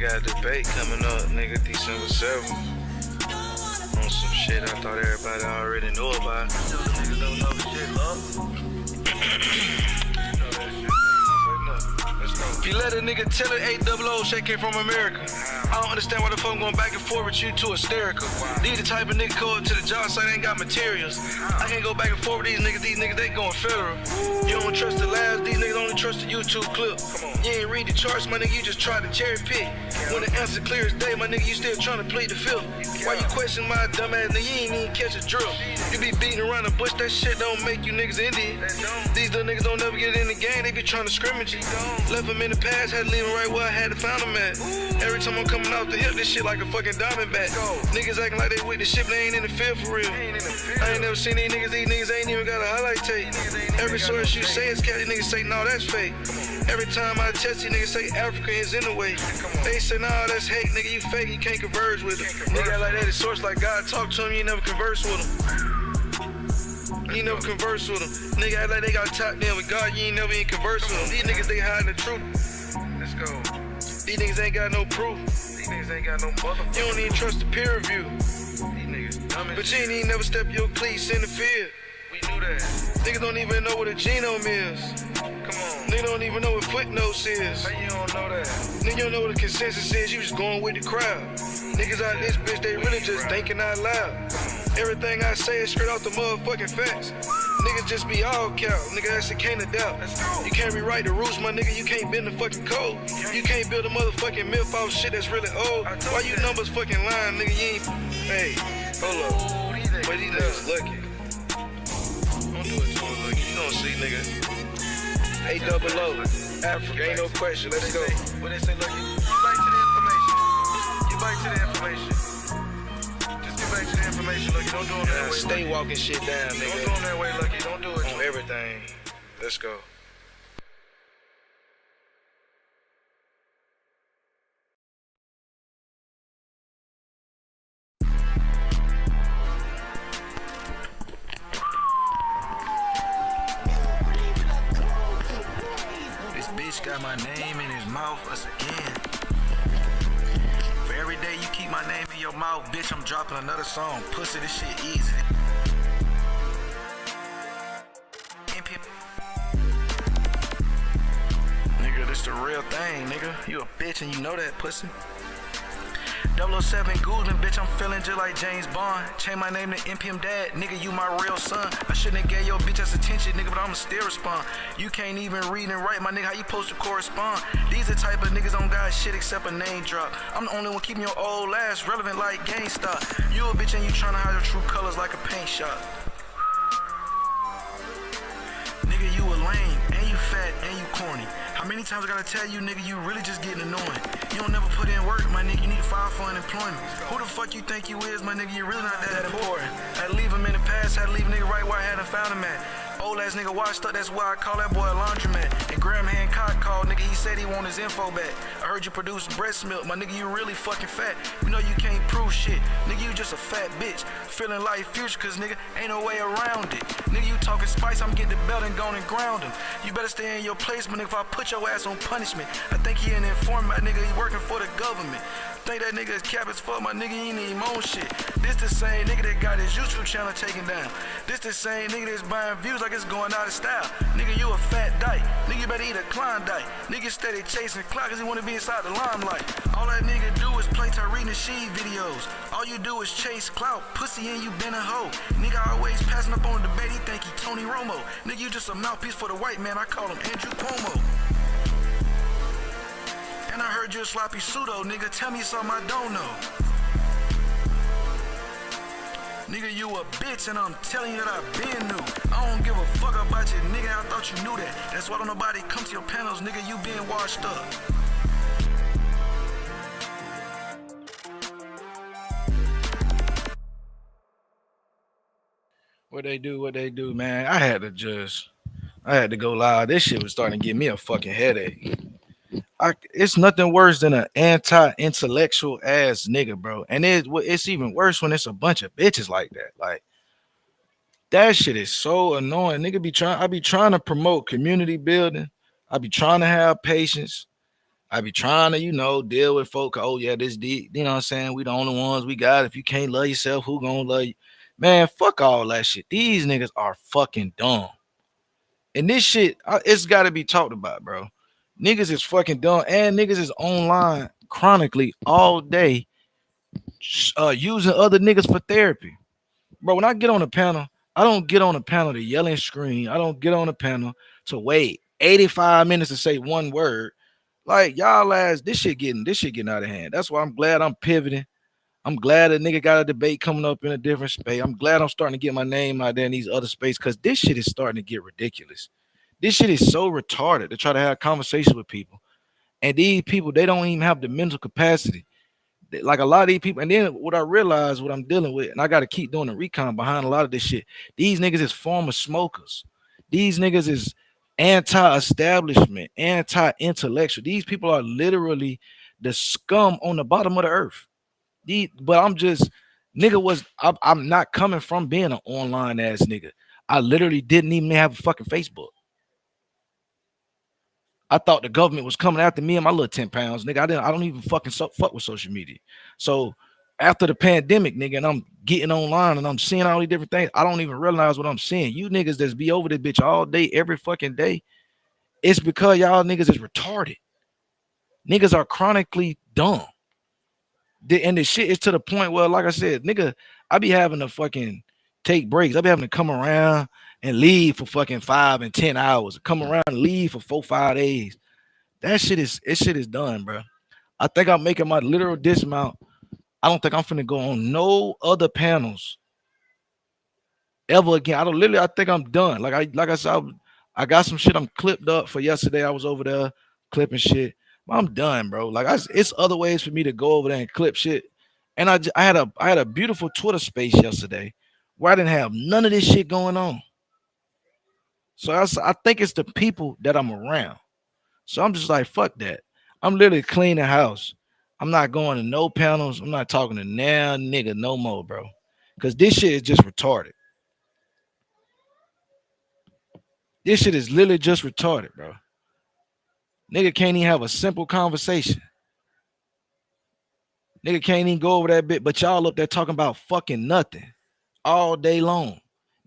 got a debate coming up, nigga, December 7th. On some shit I thought everybody already knew about. Niggas don't know shit, love. If you let a nigga tell it 800 shit came from America. I don't understand why the fuck I'm going back and forth with you too hysterical. These the type of nigga go up to the job site, ain't got materials. I can't go back and forth with these niggas they going federal. You don't trust the labs, these niggas only trust the YouTube clip. You ain't read the charts, my nigga, you just try to cherry pick. When the answer clear as day, my nigga, you still trying to plead the fifth. Why you question my dumb ass nigga, you ain't even catch a drill. You be beating around the bush, that shit don't make you niggas Indian. These little niggas don't never get in the game, they be trying to scrimmage you. Left them in the past, had to leave them right where I had to find them at. Every time I'm coming off the hip, this shit like a fucking diamond bat. Niggas acting like they with the shit, but they ain't in the field for real. I ain't never seen these niggas ain't even got a highlight tape. Every source you say is cat, these niggas say, no, that's fake. Every time I test, these niggas say Africa is in the way. They say, nah, that's hate, nigga, you fake, you can't converge with them. Nigga like that, the source like God talk to him, you never converse with him. You never converse with them. Nigga act like they got tapped in with God, you ain't never even converse with them. These niggas, they hiding the truth. Let's go. These niggas ain't got no proof. These niggas ain't got no motherfucker. You don't even trust the peer review. These niggas dumb as but you ain't even never step your cleats in the field. We knew that. Niggas don't even know what a genome is. Come on. Niggas don't even know what footnotes is. How you don't know that? Nigga, you don't know what the consensus is, you just going with the crowd. Niggas out this bitch, they really just thinking out loud. Everything I say is straight off the motherfucking facts. Niggas just be all cow, nigga, that's a can't of doubt. You can't rewrite the rules, my nigga, you can't bend the fucking code. You can't build a motherfucking myth off shit that's really old. Why you numbers fucking lying, nigga, you ain't... Hey, hold up. But these niggas lucky. Don't do it to him, lucky. You gonna see, nigga. 800, Africa, ain't no question, let's go. What they say, lucky? You bite to the information. You bite to the information. Back to the information, Lucky. Don't do them that way. Stay walking shit down, nigga. Don't do them that way, Lucky. Don't do it. On everything. Let's go. This bitch got my name in his mouth us again. Every day you keep my name in your mouth, bitch, I'm dropping another song. Pussy, this shit easy. Nigga, this the real thing, nigga. You a bitch and you know that, pussy. 007 Guzman, bitch, I'm feeling just like James Bond. Change my name to NPM Dad, nigga, you my real son. I shouldn't have gave your bitch ass attention, nigga, but I'ma still respond. You can't even read and write, my nigga, how you supposed to correspond? These the type of niggas don't got shit except a name drop. I'm the only one keeping your old ass relevant like GameStop. You a bitch and you tryna hide your true colors like a paint shop. Nigga, you a lame, and you fat, and you corny. How many times I gotta tell you, nigga, you really just getting annoying. You don't never put in work, my nigga, you need to file for unemployment. Who the fuck you think you is, my nigga, you really not that important. Had to leave him in the past, had to leave a nigga right where I hadn't found him at. Old ass nigga washed up, that's why I call that boy a laundromat. And Graham Hancock called, nigga, he said he want his info back. I heard you produce breast milk, my nigga, you really fucking fat. You know you can't prove shit, nigga, you just a fat bitch. Feeling like future, cause nigga, ain't no way around it. Nigga, you talking spice, I'm getting the belt and gone and ground him. You better stay in your place, but nigga, if I put your ass on punishment, I think he an informant, nigga, he working for the government. Think that nigga is cap as fuck, my nigga, he ain't even own shit. This the same nigga that got his YouTube channel taken down. This the same nigga that's buying views like it's going out of style. Nigga, you a fat dyke. Nigga, you better eat a Klondike. Nigga steady chasing clout cause he wanna be inside the limelight. All that nigga do is play Tyree Nasheed videos. All you do is chase clout, pussy and you been a hoe. Nigga always passing up on the debate, he think he Tony Romo. Nigga, you just a mouthpiece for the white man, I call him Andrew Cuomo. And I heard you a sloppy pseudo, nigga, tell me something I don't know. Nigga, you a bitch and I'm telling you that I been new. I don't give a fuck about you, nigga, I thought you knew that. That's why don't nobody come to your panels, nigga, you been washed up. What they do, man, I had to go live. This shit was starting to give me a fucking headache. It's nothing worse than an anti-intellectual ass nigga, bro. And it's even worse when it's a bunch of bitches like that. Like, that shit is so annoying. Nigga I be trying to promote community building. I be trying to have patience. I be trying to, deal with folk. Oh yeah, you know what I'm saying? We the only ones we got. If you can't love yourself, who gonna love you? Man, fuck all that shit. These niggas are fucking dumb. And this shit, it's got to be talked about, bro. Niggas is fucking dumb, and niggas is online chronically all day, using other niggas for therapy. Bro, when I get on a panel, I don't get on a panel to yell and scream. I don't get on a panel to wait 85 minutes to say one word. Like y'all ass, this shit getting out of hand. That's why I'm glad I'm pivoting. I'm glad a nigga got a debate coming up in a different space. I'm glad I'm starting to get my name out there in these other spaces because this shit is starting to get ridiculous. This shit is so retarded to try to have conversations with people. And these people, they don't even have the mental capacity. Like a lot of these people, and then what I realize, what I'm dealing with, and I got to keep doing the recon behind a lot of this shit. These niggas is former smokers. These niggas is anti-establishment, anti-intellectual. These people are literally the scum on the bottom of the earth. But I'm just I'm not coming from being an online ass nigga. I literally didn't even have a fucking Facebook. I thought the government was coming after me and my little 10 pounds, nigga. I don't even fucking fuck with social media. So after the pandemic, nigga, and I'm getting online and I'm seeing all these different things, I don't even realize what I'm seeing. You niggas that's be over this bitch all day, every fucking day, it's because y'all niggas is retarded. Niggas are chronically dumb. And the shit is to the point where, like I said, nigga, I be having to fucking take breaks. I be having to come around and leave for fucking 5 and 10 hours. Come around and leave for 4, 5 days. That shit is done, bro. I think I'm making my literal dismount. I don't think I'm finna go on no other panels ever again. I think I'm done. Like I said, I got some shit I'm clipped up for yesterday. I was over there clipping shit. But I'm done, bro. It's other ways for me to go over there and clip shit. And I had a beautiful Twitter space yesterday where I didn't have none of this shit going on. So I think it's the people that I'm around. So I'm just like, fuck that. I'm literally cleaning house. I'm not going to no panels. I'm not talking to now nigga no more, bro. Cause this shit is just retarded. This shit is literally just retarded, bro. Nigga can't even have a simple conversation. Nigga can't even go over that bit, but y'all up there talking about fucking nothing all day long.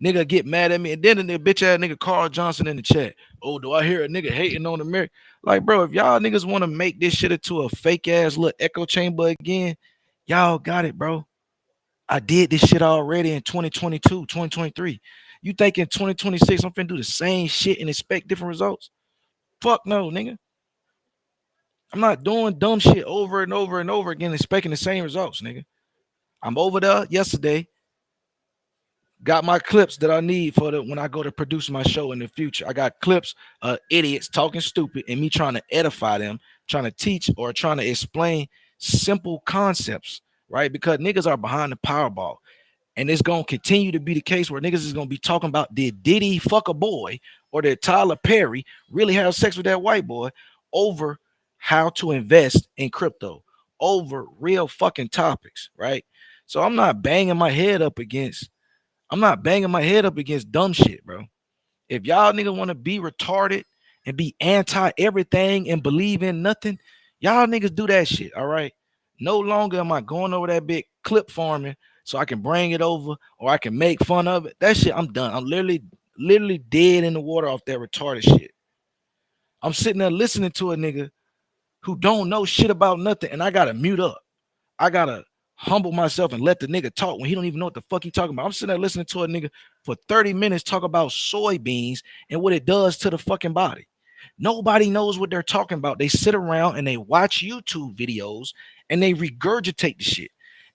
Nigga get mad at me, and then the bitch ass nigga Carl Johnson in the chat. Oh, do I hear a nigga hating on America? Like, bro, if y'all niggas want to make this shit into a fake ass little echo chamber again, y'all got it, bro. I did this shit already in 2022, 2023. You think in 2026 I'm finna do the same shit and expect different results? Fuck no, nigga. I'm not doing dumb shit over and over and over again expecting the same results, nigga. I'm over there yesterday. Got my clips that I need for when I go to produce my show in the future. I got clips of idiots talking stupid and me trying to edify them, trying to teach or trying to explain simple concepts, right? Because niggas are behind the Powerball. And it's gonna continue to be the case where niggas is gonna be talking about did Diddy fuck a boy or did Tyler Perry really have sex with that white boy over how to invest in crypto, over real fucking topics, right? So I'm not banging my head up against dumb shit, bro. If y'all niggas want to be retarded and be anti everything and believe in nothing, y'all niggas do that shit, all right? No longer am I going over that big clip farming so I can bring it over or I can make fun of it. That shit, I'm done. I'm literally dead in the water off that retarded shit. I'm sitting there listening to a nigga who don't know shit about nothing, and I gotta mute up. I gotta humble myself and let the nigga talk when he don't even know what the fuck he talking about. I'm sitting there listening to a nigga for 30 minutes talk about soybeans and what it does to the fucking body. Nobody knows what they're talking about. They sit around and they watch YouTube videos and they regurgitate the shit.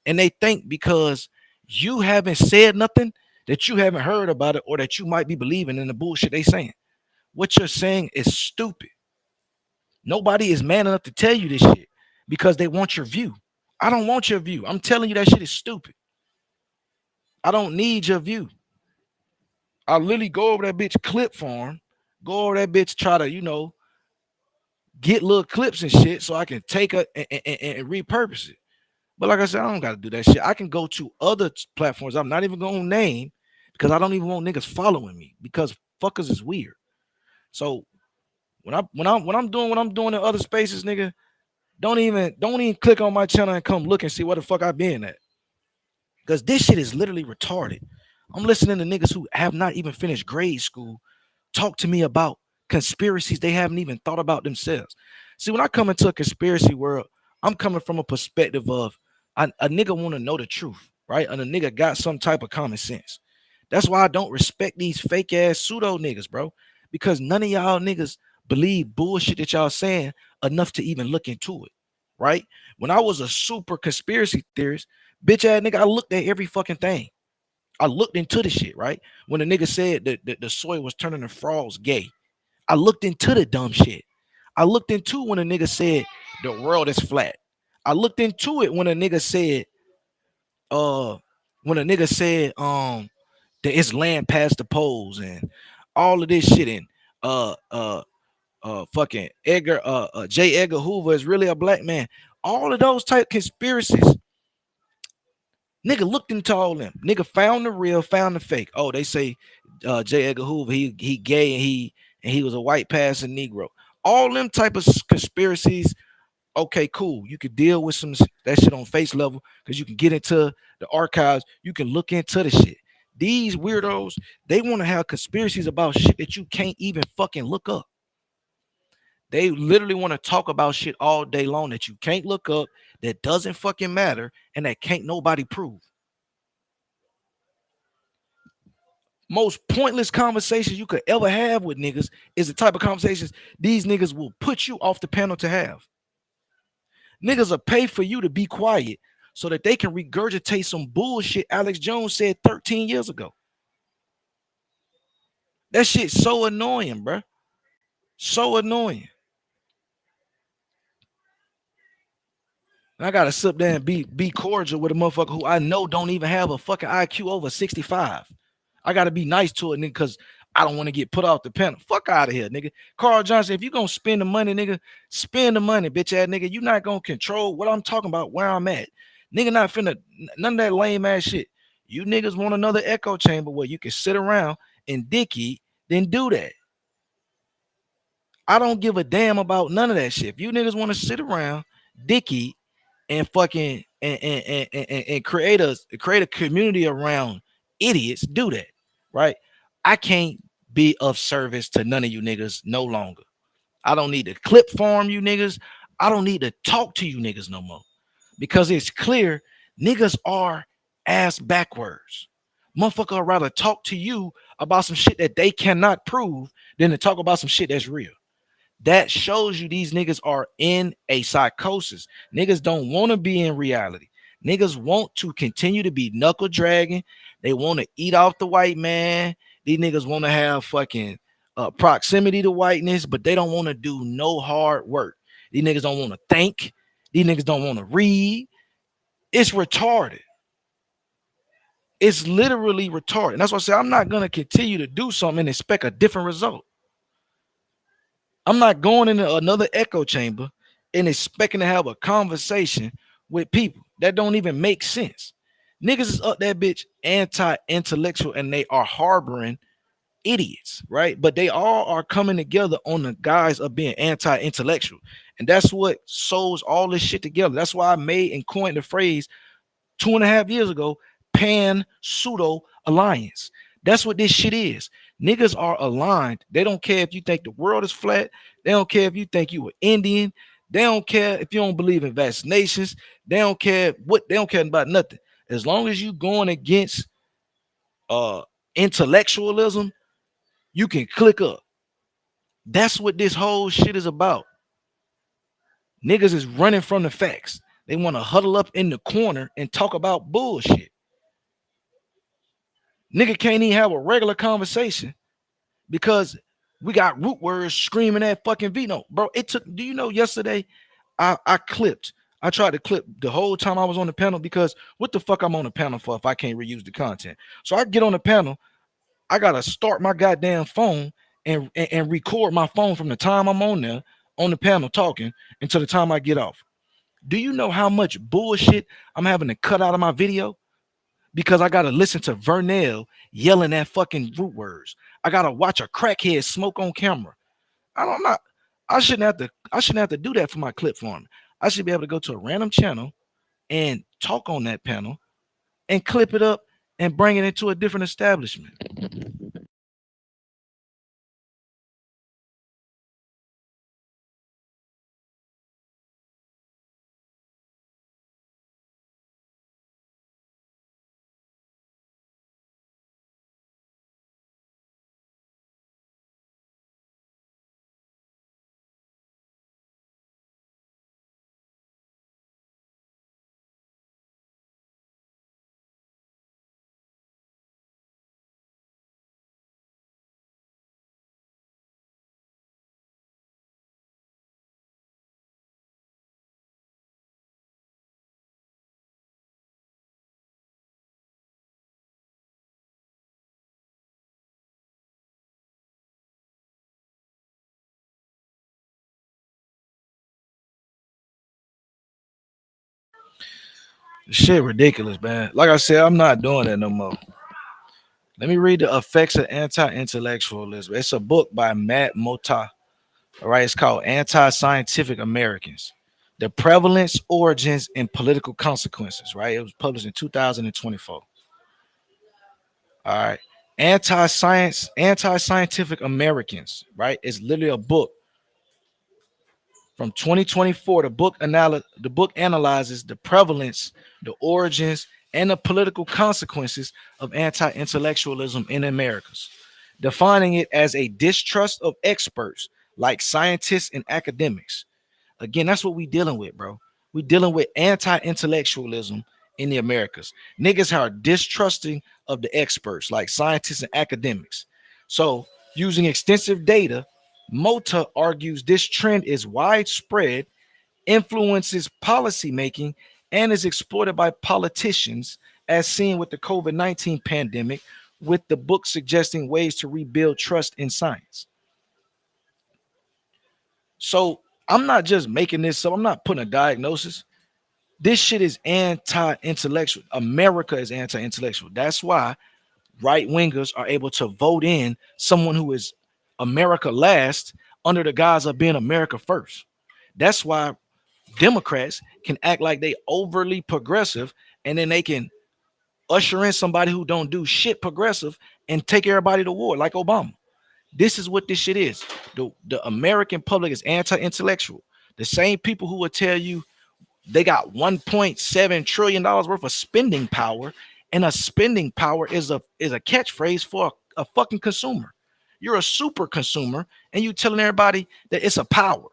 And they think because you haven't said nothing that you haven't heard about it or that you might be believing in the bullshit they saying. What you're saying is stupid. Nobody is man enough to tell you this shit because they want your view. I don't want your view. I'm telling you that shit is stupid. I don't need your view. I literally go over that bitch clip farm, go over that bitch, try to, get little clips and shit so I can take it and repurpose it. But like I said, I don't got to do that shit. I can go to other platforms I'm not even going to name because I don't even want niggas following me because fuckers is weird. So When I'm doing what I'm doing in other spaces, nigga, don't even click on my channel and come look and see what the fuck I been at. Cause this shit is literally retarded. I'm listening to niggas who have not even finished grade school talk to me about conspiracies they haven't even thought about themselves. See, when I come into a conspiracy world, I'm coming from a perspective of a nigga want to know the truth, right? And a nigga got some type of common sense. That's why I don't respect these fake ass pseudo niggas, bro. Because none of y'all niggas believe bullshit that y'all saying enough to even look into it, right? When I was a super conspiracy theorist, bitch ass nigga, I looked at every fucking thing. I looked into the shit, right? When the nigga said that the soy was turning the frogs gay, I looked into the dumb shit. I looked into when a nigga said the world is flat. I looked into it uh when a nigga said that it's land past the poles and all of this shit and fucking J. Edgar Hoover is really a black man. All of those type conspiracies. Nigga looked into all them. Nigga found the real, found the fake. Oh, they say J. Edgar Hoover, he gay and he was a white passing Negro. All them type of conspiracies. Okay, cool. You could deal with some that shit on face level because you can get into the archives. You can look into the shit. These weirdos, they want to have conspiracies about shit that you can't even fucking look up. They literally want to talk about shit all day long that you can't look up, that doesn't fucking matter, and that can't nobody prove. Most pointless conversations you could ever have with niggas is the type of conversations these niggas will put you off the panel to have. Niggas will pay for you to be quiet so that they can regurgitate some bullshit Alex Jones said 13 years ago. That shit's so annoying, bruh. So annoying. And I gotta sit there and be cordial with a motherfucker who I know don't even have a fucking IQ over 65. I gotta be nice to it, nigga, because I don't want to get put off the panel. Fuck out of here, nigga. Carl Johnson, if you gonna spend the money, nigga, spend the money, bitch ass nigga. You not gonna control what I'm talking about, where I'm at. Nigga not finna none of that lame ass shit. You niggas want another echo chamber where you can sit around and dicky, then do that. I don't give a damn about none of that shit. If you niggas want to sit around, dicky, and fucking and create a community around idiots, do that, right? I can't be of service to none of you niggas no longer. I don't need to clip farm you niggas. I don't need to talk to you niggas no more because it's clear niggas are ass backwards. Motherfucker would rather talk to you about some shit that they cannot prove than to talk about some shit that's real. That shows you these niggas are in a psychosis. Niggas don't want to be in reality. Niggas want to continue to be knuckle dragging. They want to eat off the white man. These niggas want to have fucking proximity to whiteness, but they don't want to do no hard work. These niggas don't want to think. These niggas don't want to read. It's retarded. It's literally retarded. And that's why I say I'm not going to continue to do something and expect a different result. I'm not going into another echo chamber and expecting to have a conversation with people that don't even make sense. Niggas is up that bitch anti-intellectual and they are harboring idiots, right? But they all are coming together on the guise of being anti-intellectual. And that's what sews all this shit together. That's why I made and coined the phrase 2.5 years ago, pan pseudo alliance. That's what this shit is. Niggas are aligned. They don't care if you think the world is flat. They don't care if you think you were Indian. They don't care if you don't believe in vaccinations. They don't care about nothing. As long as you going against intellectualism, you can click up. That's what this whole shit is about. Niggas is running from the facts. They want to huddle up in the corner and talk about bullshit. Nigga can't even have a regular conversation because we got root words screaming at fucking Vino. Bro, it took, do you know yesterday I tried to clip the whole time I was on the panel because what the fuck I'm on the panel for if I can't reuse the content? So I get on the panel, I gotta start my goddamn phone and record my phone from the time I'm on there on the panel talking until the time I get off. Do you know how much bullshit I'm having to cut out of my video? Because I gotta listen to Vernell yelling at fucking root words. I gotta watch a crackhead smoke on camera. I'm not. I shouldn't have to do that for my clip farm. I should be able to go to a random channel and talk on that panel and clip it up and bring it into a different establishment. Shit ridiculous, man. Like I said, I'm not doing that no more. Let me read the effects of anti-intellectualism. It's a book by Matt Mota. All right, it's called Anti-Scientific Americans: The Prevalence, Origins, and Political Consequences. Right, it was published in 2024. All right, anti-scientific Americans. Right, it's literally a book from 2024. The book analyzes the prevalence, the origins, and the political consequences of anti-intellectualism in Americas, defining it as a distrust of experts like scientists and academics. Again, that's what we dealing with, bro. We dealing with anti-intellectualism in the Americas. Niggas are distrusting of the experts like scientists and academics. So, using extensive data, Mota argues this trend is widespread, influences policymaking, and is exploited by politicians, as seen with the COVID-19 pandemic, with the book suggesting ways to rebuild trust in science. So I'm not just making this up. I'm not putting a diagnosis. This shit is anti-intellectual. America is anti-intellectual. That's why right wingers are able to vote in someone who is America last under the guise of being America first. That's why Democrats can act like they overly progressive and then they can usher in somebody who don't do shit progressive and take everybody to war like Obama. This is what this shit is. The American public is anti-intellectual. The same people who will tell you they got 1.7 trillion dollars worth of spending power, and a spending power is a catchphrase for a fucking consumer. You're a super consumer, and you telling everybody that it's a power.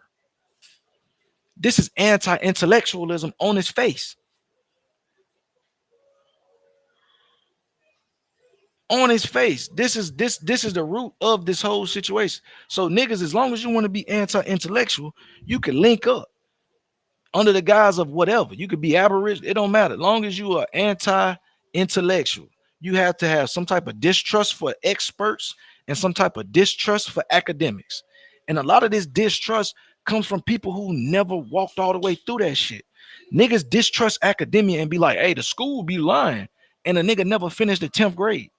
This is anti-intellectualism on its face. On his face. This is the root of this whole situation. So niggas, as long as you want to be anti-intellectual, you can link up under the guise of whatever. You could be aboriginal. It don't matter. As long as you are anti-intellectual, you have to have some type of distrust for experts and some type of distrust for academics. And a lot of this distrust comes from people who never walked all the way through that shit. Niggas distrust academia and be like, hey, the school be lying. And a nigga never finished the 10th grade.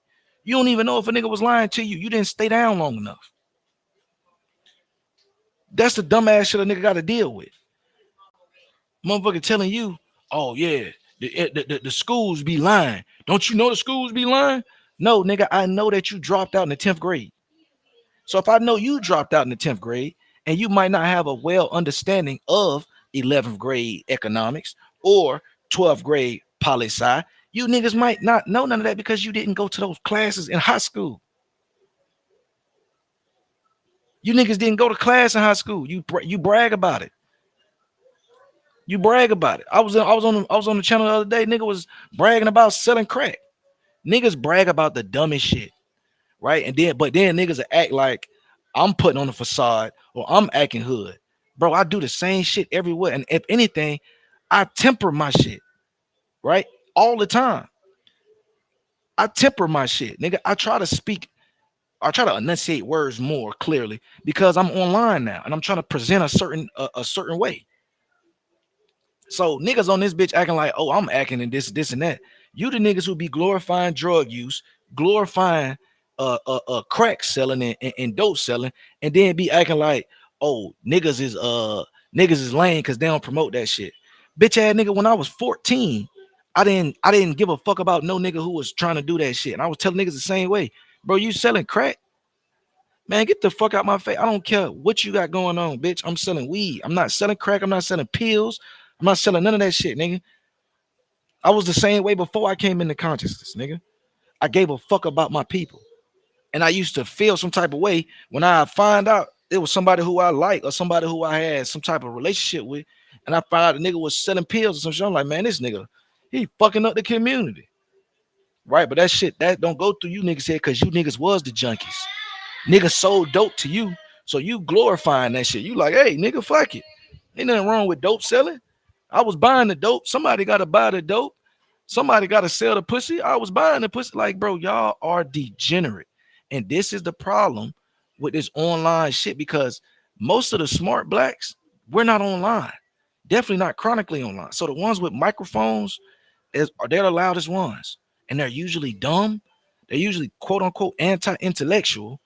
You don't even know if a nigga was lying to you. You didn't stay down long enough. That's the dumbass shit a nigga got to deal with. Motherfucker telling you, oh yeah, the schools be lying. Don't you know the schools be lying? No, nigga, I know that you dropped out in the 10th grade. So if I know you dropped out in the 10th grade and you might not have a well understanding of 11th grade economics or 12th grade poli sci, you niggas might not know none of that because you didn't go to those classes in high school. You niggas didn't go to class in high school. You brag about it. You brag about it. I was on the channel the other day. Nigga was bragging about selling crack. Niggas brag about the dumbest shit, right? And then niggas act like I'm putting on a facade or I'm acting hood. Bro, I do the same shit everywhere. And if anything, I temper my shit, right? All the time. I temper my shit. Nigga, I try to enunciate words more clearly because I'm online now and I'm trying to present a certain way. So niggas on this bitch acting like, oh, I'm acting in this and that. You the niggas who be glorifying drug use, glorifying crack selling and dope selling, and then be acting like, oh, niggas is lame because they don't promote that shit. Bitch ass nigga, when I was 14, I didn't give a fuck about no nigga who was trying to do that shit. And I was telling niggas the same way, bro, you selling crack? Man, get the fuck out my face. I don't care what you got going on, bitch. I'm selling weed. I'm not selling crack. I'm not selling pills. I'm not selling none of that shit, nigga. I was the same way before I came into consciousness, nigga. I gave a fuck about my people. And I used to feel some type of way when I find out it was somebody who I like or somebody who I had some type of relationship with. And I found out the nigga was selling pills or some shit. I'm like, man, this nigga, he fucking up the community. Right? But that shit, that don't go through you niggas here because you niggas was the junkies. Niggas sold dope to you. So you glorifying that shit. You like, hey, nigga, fuck it. Ain't nothing wrong with dope selling. I was buying the dope. Somebody got to buy the dope. Somebody got to sell the pussy. I was buying the pussy. Like, bro, y'all are degenerate. And this is the problem with this online shit because most of the smart blacks, we're not online. Definitely not chronically online. So the ones with microphones they're the loudest ones. And they're usually dumb. They're usually quote unquote anti-intellectual,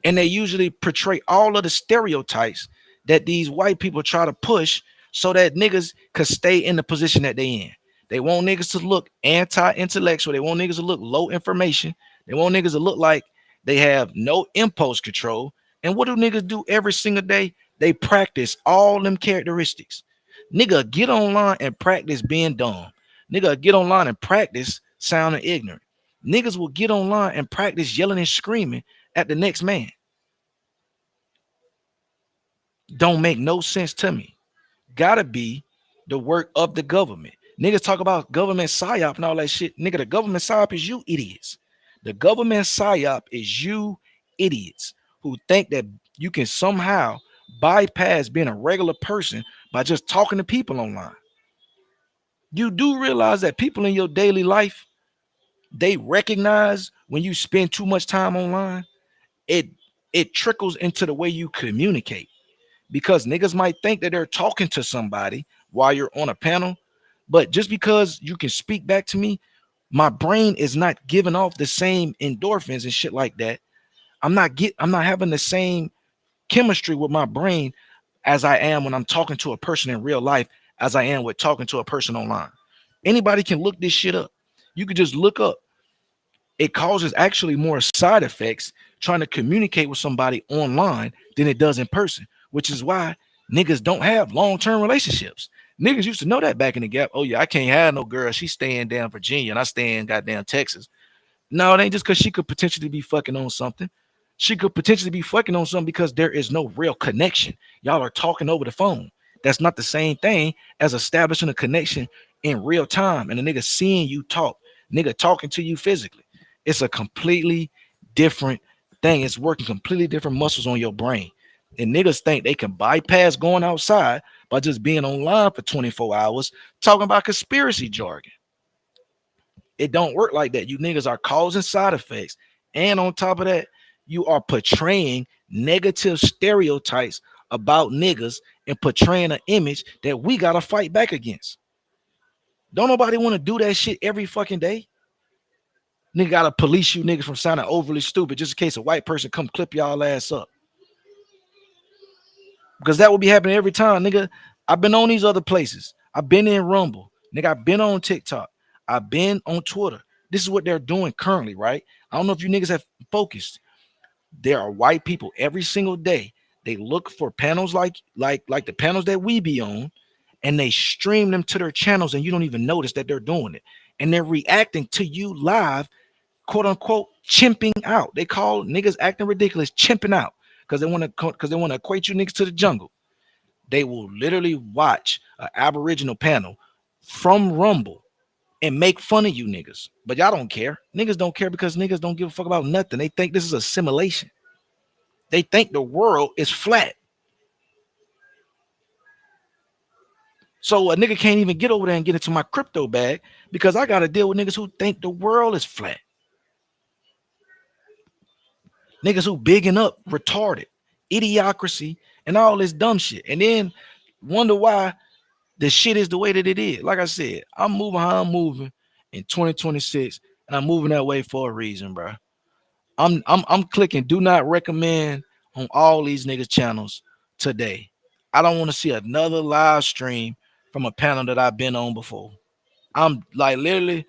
and they usually portray all of the stereotypes that these white people try to push so that niggas could stay in the position that they in. They want niggas to look anti-intellectual. They want niggas to look low information. They want niggas to look like they have no impulse control. And what do niggas do every single day? They practice all them characteristics. Nigga, get online and practice being dumb. Nigga, get online and practice sounding ignorant. Niggas will get online and practice yelling and screaming at the next man. Don't make no sense to me. Gotta be the work of the government. Niggas talk about government psyop and all that shit. Nigga, the government psyop is you idiots. The government psyop is you idiots who think that you can somehow bypass being a regular person by just talking to people online. You do realize that people in your daily life, they recognize when you spend too much time online, it it trickles into the way you communicate because niggas might think that they're talking to somebody while you're on a panel, but just because you can speak back to me, my brain is not giving off the same endorphins and shit like that. I'm not having the same chemistry with my brain as I am when I'm talking to a person in real life as I am with talking to a person online. Anybody can look this shit up. You could just look up. It causes actually more side effects trying to communicate with somebody online than it does in person, which is why niggas don't have long-term relationships. Niggas used to know that back in the gap. Oh yeah, I can't have no girl. She's staying down Virginia and I stay in goddamn Texas. No, it ain't just because she could potentially be fucking on something. She could potentially be fucking on something because there is no real connection. Y'all are talking over the phone. That's not the same thing as establishing a connection in real time and a nigga seeing you talk, nigga talking to you physically. It's a completely different thing. It's working completely different muscles on your brain. And niggas think they can bypass going outside by just being online for 24 hours talking about conspiracy jargon. It don't work like that. You niggas are causing side effects. And on top of that, you are portraying negative stereotypes about niggas and portraying an image that we gotta fight back against. Don't nobody want to do that shit every fucking day. Nigga gotta police you niggas from sounding overly stupid just in case a white person come clip y'all ass up. Because that will be happening every time, nigga. I've been on these other places. I've been in Rumble. Nigga, I've been on TikTok. I've been on Twitter. This is what they're doing currently, right? I don't know if you niggas have focused. There are white people every single day. They look for panels like the panels that we be on, and they stream them to their channels, and you don't even notice that they're doing it. And they're reacting to you live, quote unquote, chimping out. They call niggas acting ridiculous, chimping out, because they want to equate you niggas to the jungle. They will literally watch an Aboriginal panel from Rumble and make fun of you niggas. But y'all don't care. Niggas don't care because niggas don't give a fuck about nothing. They think this is a simulation. They think the world is flat. So a nigga can't even get over there and get into my crypto bag because I got to deal with niggas who think the world is flat. Niggas who bigging up retarded, idiocracy, and all this dumb shit. And then wonder why the shit is the way that it is. Like I said, I'm moving how I'm moving in 2026, and I'm moving that way for a reason, bro. I'm clicking do not recommend on all these niggas channels today. I don't want to see another live stream from a panel that I've been on before. I'm like literally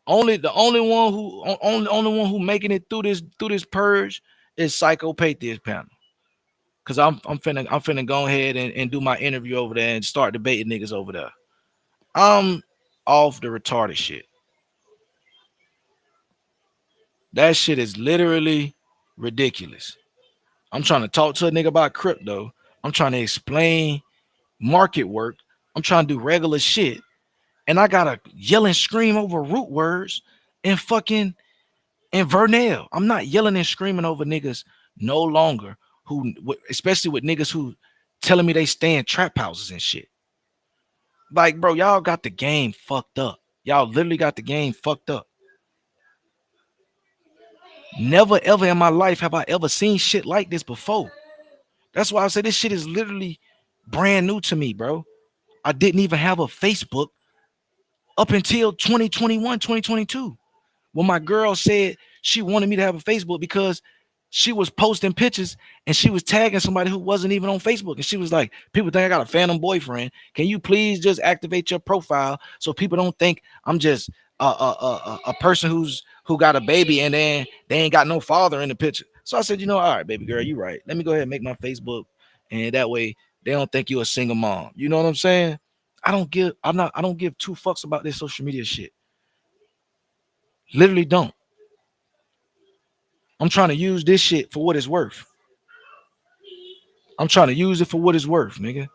only one who only one who making it through this purge is Psychopathist panel. Cause I'm finna go ahead and do my interview over there and start debating niggas over there. I'm off the retarded shit. That shit is literally ridiculous. I'm trying to talk to a nigga about crypto. I'm trying to explain market work. I'm trying to do regular shit. And I gotta yell and scream over root words and fucking and Vernell. I'm not yelling and screaming over niggas no longer who, especially with niggas who telling me they stay in trap houses and shit. Like, bro, y'all got the game fucked up. Y'all literally got the game fucked up. Never ever in my life have I ever seen shit like this before. That's why I say this shit is literally brand new to me, bro. I didn't even have a Facebook up until 2021, 2022. When my girl said she wanted me to have a Facebook because she was posting pictures and she was tagging somebody who wasn't even on Facebook. And she was like, people think I got a phantom boyfriend. Can you please just activate your profile so people don't think I'm just a person who got a baby and then they ain't got no father in the picture. So I said, you know, all right, baby girl, you right. Let me go ahead and make my Facebook. And that way they don't think you're a single mom. You know what I'm saying? I don't give two fucks about this social media shit. Literally don't. I'm trying to use this shit for what it's worth. I'm trying to use it for what it's worth, nigga.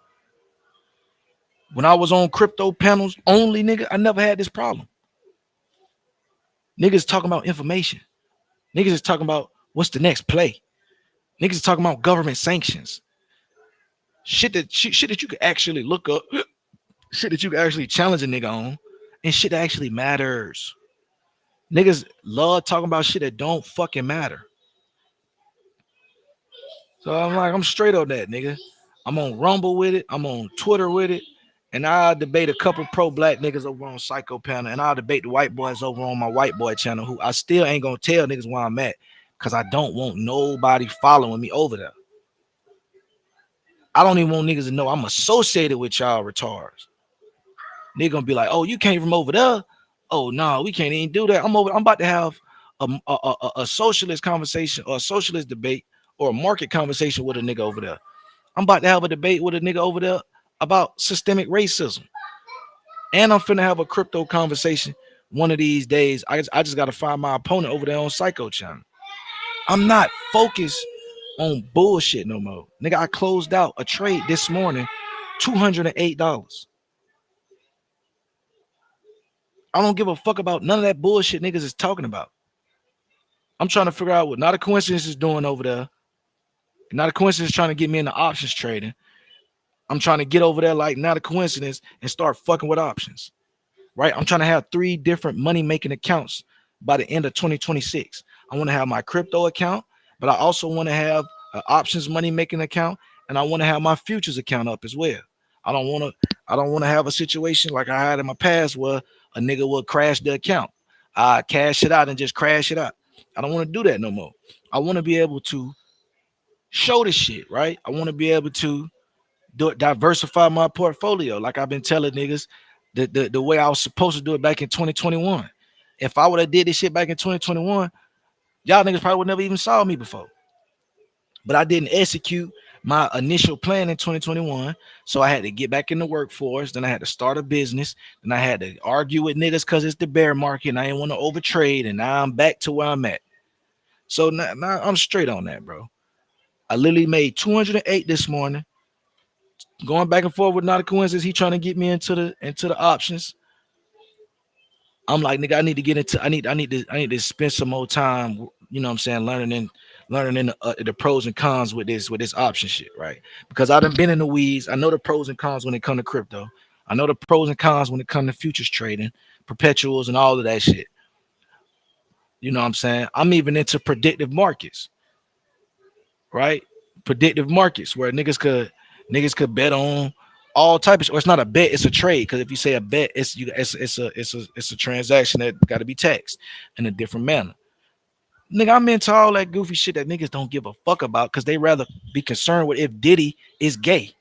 When I was on crypto panels only, nigga, I never had this problem. Niggas talking about information. Niggas is talking about what's the next play. Niggas is talking about government sanctions. Shit that you could actually look up. Shit that you could actually challenge a nigga on. And shit that actually matters. Niggas love talking about shit that don't fucking matter. So I'm like, I'm straight on that, nigga. I'm on Rumble with it. I'm on Twitter with it. And I'll debate a couple pro-black niggas over on Psycho Panel. And I'll debate the white boys over on my white boy channel, who I still ain't gonna tell niggas where I'm at. Cause I don't want nobody following me over there. I don't even want niggas to know I'm associated with y'all retards. Nigga gonna be like, oh, you came from over there. Oh no, we can't even do that. I'm about to have a socialist conversation or a socialist debate or a market conversation with a nigga over there. I'm about to have a debate with a nigga over there about systemic racism. And I'm finna have a crypto conversation one of these days. I just gotta find my opponent over there on Psycho Channel. I'm not focused on bullshit no more. Nigga, I closed out a trade this morning, $208. I don't give a fuck about none of that bullshit niggas is talking about. I'm trying to figure out what Not a Coincidence is doing over there. Not a Coincidence is trying to get me into options trading. I'm trying to get over there like Not a Coincidence and start fucking with options. Right? I'm trying to have 3 different money making accounts by the end of 2026. I want to have my crypto account, but I also want to have an options money making account, and I want to have my futures account up as well. I don't want to have a situation like I had in my past where a nigga will crash the account. I cash it out and just crash it out. I don't want to do that no more. I want to be able to show the shit, right? I want to be able to diversify my portfolio, like I've been telling niggas the way I was supposed to do it back in 2021. If I would have did this shit back in 2021, y'all niggas probably would never even saw me before. But I didn't execute my initial plan in 2021, so I had to get back in the workforce. Then I had to start a business. Then I had to argue with niggas because it's the bear market and I didn't want to overtrade. And now I'm back to where I'm at. So now I'm straight on that, bro. I literally made 208 this morning. Going back and forth with Not a Coincidence. He trying to get me into the options. I'm like, nigga, I need to get into. I need to spend some more time. You know what I'm saying, learning the pros and cons with this option shit, right? Because I done been in the weeds. I know the pros and cons when it come to crypto. I know the pros and cons when it come to futures trading, perpetuals, and all of that shit. You know what I'm saying? I'm even into predictive markets, right? Predictive markets where niggas could bet on all types. Or it's not a bet, it's a trade. Because if you say a bet, it's a transaction that got to be taxed in a different manner. Nigga, I'm into all that goofy shit that niggas don't give a fuck about because they rather be concerned with if Diddy is gay.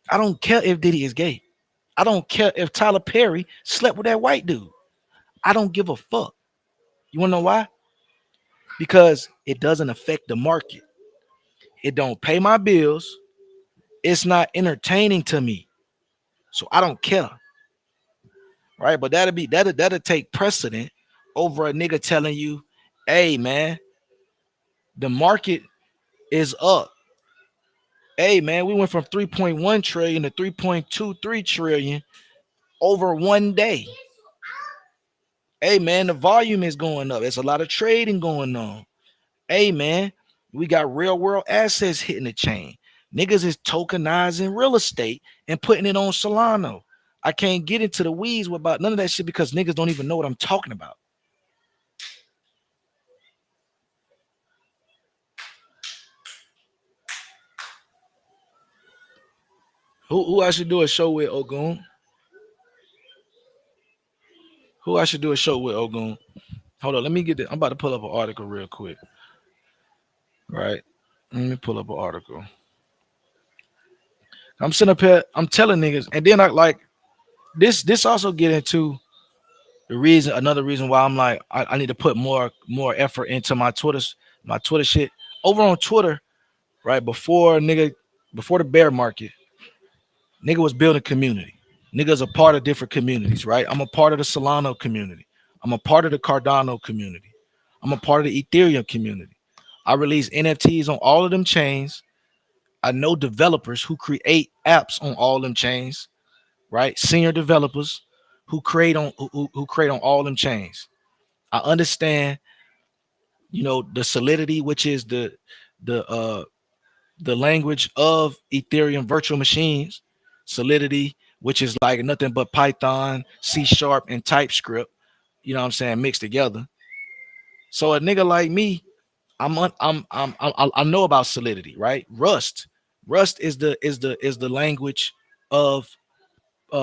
I don't care if Diddy is gay. I don't care if Tyler Perry slept with that white dude. I don't give a fuck. You wanna know why? Because it doesn't affect the market. It don't pay my bills. It's not entertaining to me. So I don't care. Right? But that'll take precedent over a nigga telling you, hey man, the market is up. Hey man, we went from 3.1 trillion to 3.23 trillion over one day. Hey man, the volume is going up. There's a lot of trading going on. Hey man, we got real world assets hitting the chain. Niggas is tokenizing real estate and putting it on Solano. I can't get into the weeds about none of that shit because niggas don't even know what I'm talking about. Who I should do a show with, Ogun? Who I should do a show with, Ogun? Hold on, let me get it. I'm about to pull up an article real quick. Right? Let me pull up an article. I'm sitting up here, I'm telling niggas, and then I like this also get into the reason, another reason why I'm like, I need to put more effort into my Twitter shit. Over on Twitter, right, before the bear market, nigga was building community. Nigga's a part of different communities, right? I'm a part of the Solano community. I'm a part of the Cardano community. I'm a part of the Ethereum community. I release NFTs on all of them chains. I know developers who create apps on all them chains, right? Senior developers who create on all them chains. I understand, the solidity, which is the uh the language of Ethereum virtual machines, solidity, which is like nothing but Python, C sharp, and TypeScript, you know what I'm saying, mixed together. So a nigga like me, I know about solidity, right? Rust is the language of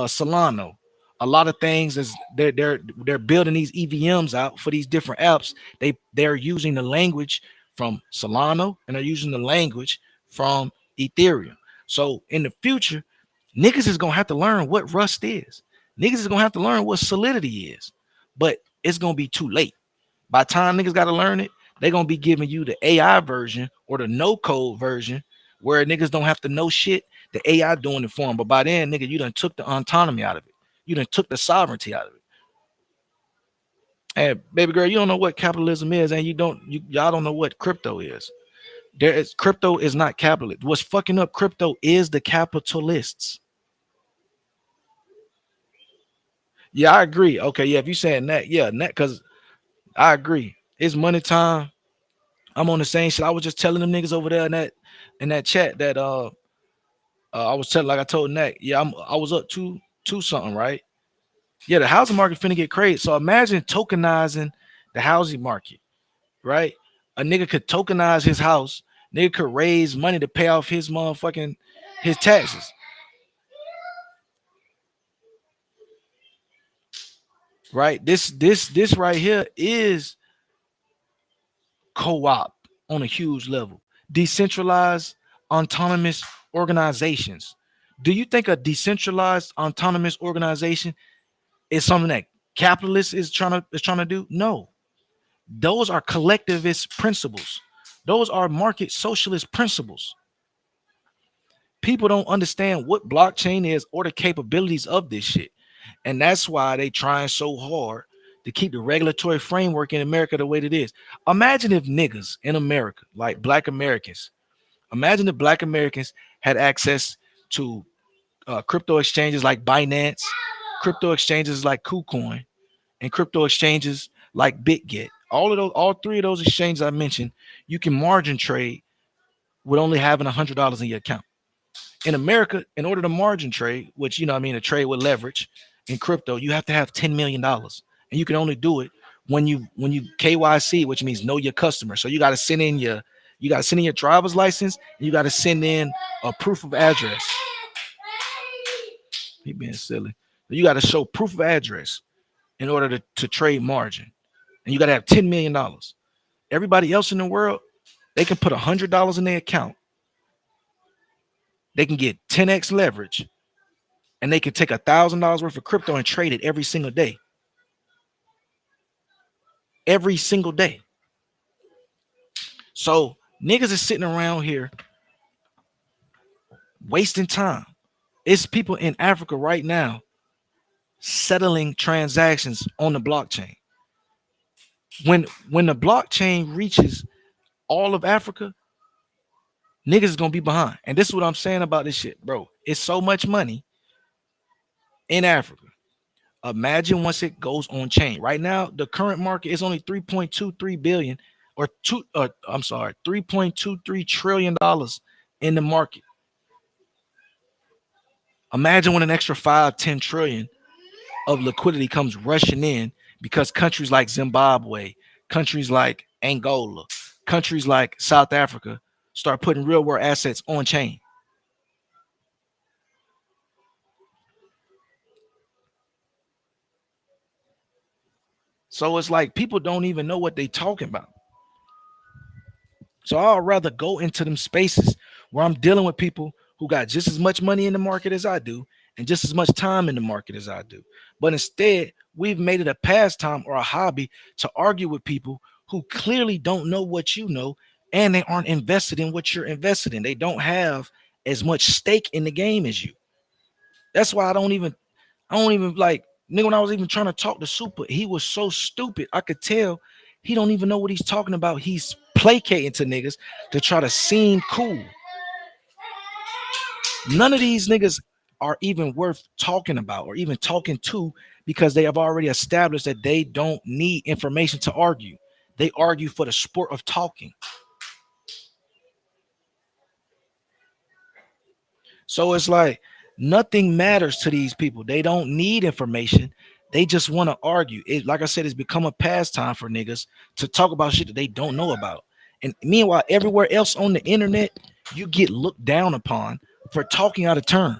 Solano. A lot of things is they're building these EVMs out for these different apps. They're using the language from Solano and they're using the language from Ethereum. So in the future, niggas is gonna have to learn what Rust is. Niggas is gonna have to learn what Solidity is, but it's gonna be too late. By the time niggas gotta learn it, they're gonna be giving you the AI version or the no code version where niggas don't have to know shit. The AI doing it for them. But by then, nigga, you done took the autonomy out of it. You done took the sovereignty out of it. And baby girl, you don't know what capitalism is, and y'all don't know what crypto is. Crypto is not capitalist. What's fucking up crypto is the capitalists. Yeah, I agree. Okay, yeah, if you saying that, yeah, that because I agree. It's money time. I'm on the same shit. I was just telling them niggas over there in that chat that I was telling, like I told Nat, yeah, I was up two something, right? Yeah, the housing market finna get crazy. So imagine tokenizing the housing market, right? A nigga could tokenize his house. Nigga could raise money to pay off his motherfucking his taxes, right? This right here is co-op on a huge level. Decentralized autonomous organizations. Do you think a decentralized autonomous organization is something that capitalists is trying to do? No. Those are collectivist principles. Those are market socialist principles. People don't understand what blockchain is or the capabilities of this shit. And that's why they trying so hard to keep the regulatory framework in America the way it is. Imagine if niggas in America, like black Americans, imagine if black Americans had access to crypto exchanges like Binance, crypto exchanges like KuCoin, and crypto exchanges like BitGet. All three of those exchanges I mentioned, you can margin trade with only having $100 in your account. In America, in order to margin trade, which you know what I mean, a trade with leverage in crypto, you have to have $10 million, and you can only do it when you KYC, which means know your customer. So you got to send in your driver's license, and you got to send in a proof of address. He being silly. You got to show proof of address in order to trade margin, and you got to have $10 million. Everybody else in the world, they can put $100 in their account. They can get 10x leverage, and they can take $1,000 worth of crypto and trade it every single day. Every single day. So niggas is sitting around here wasting time. It's people in Africa right now settling transactions on the blockchain. When the blockchain reaches all of Africa, niggas is gonna be behind. And this is what I'm saying about this shit, bro. It's so much money in Africa. Imagine once it goes on chain. Right now, the current market is only 3.23 billion or two. I'm sorry, 3.23 trillion dollars in the market. Imagine when an extra 5-10 trillion of liquidity comes rushing in because countries like Zimbabwe, countries like Angola, countries like South Africa start putting real world assets on chain. So it's like people don't even know what they talking about. So I'd rather go into them spaces where I'm dealing with people who got just as much money in the market as I do and just as much time in the market as I do. But instead, we've made it a pastime or a hobby to argue with people who clearly don't know what you know and they aren't invested in what you're invested in. They don't have as much stake in the game as you. That's why I don't even like nigga when I was even trying to talk to Super, he was so stupid. I could tell he don't even know what he's talking about. He's placating to niggas to try to seem cool. None of these niggas are even worth talking about or even talking to because they have already established that they don't need information to argue. They argue for the sport of talking. So it's like nothing matters to these people. They don't need information. They just want to argue. It, like I said, it's become a pastime for niggas to talk about shit that they don't know about. And meanwhile, everywhere else on the internet, you get looked down upon for talking out of turn.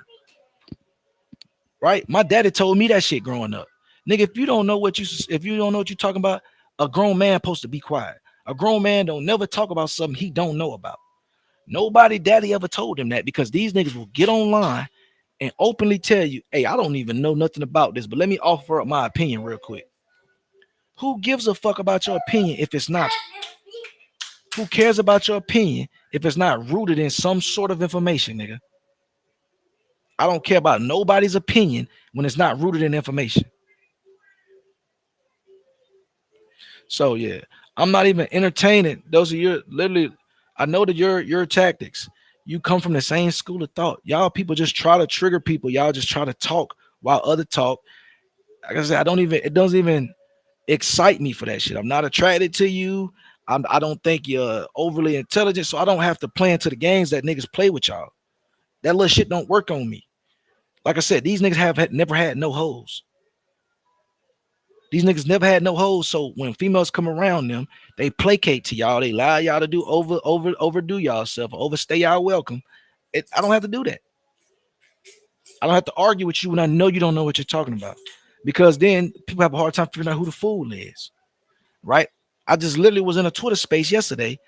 Right? My daddy told me that shit growing up. Nigga, if you don't know what you're talking about, a grown man supposed to be quiet. A grown man don't never talk about something he don't know about. Nobody daddy ever told him that because these niggas will get online and openly tell you, hey, I don't even know nothing about this, but let me offer up my opinion real quick. Who gives a fuck about your opinion if it's not? Who cares about your opinion if it's not rooted in some sort of information, nigga? I don't care about nobody's opinion when it's not rooted in information. So yeah, I'm not even entertaining. Those are your literally. I know that your tactics. You come from the same school of thought. Y'all people just try to trigger people. Y'all just try to talk while other talk. Like I said, I don't even. It doesn't even excite me for that shit. I'm not attracted to you. I don't think you're overly intelligent, so I don't have to play into the games that niggas play with y'all. That little shit don't work on me. Like I said, these niggas never had no hoes. These niggas never had no hoes. So when females come around them, they placate to y'all. They allow y'all to do overdo y'all self, overstay y'all welcome. I don't have to do that. I don't have to argue with you when I know you don't know what you're talking about. Because then people have a hard time figuring out who the fool is. Right? I just literally was in a Twitter space yesterday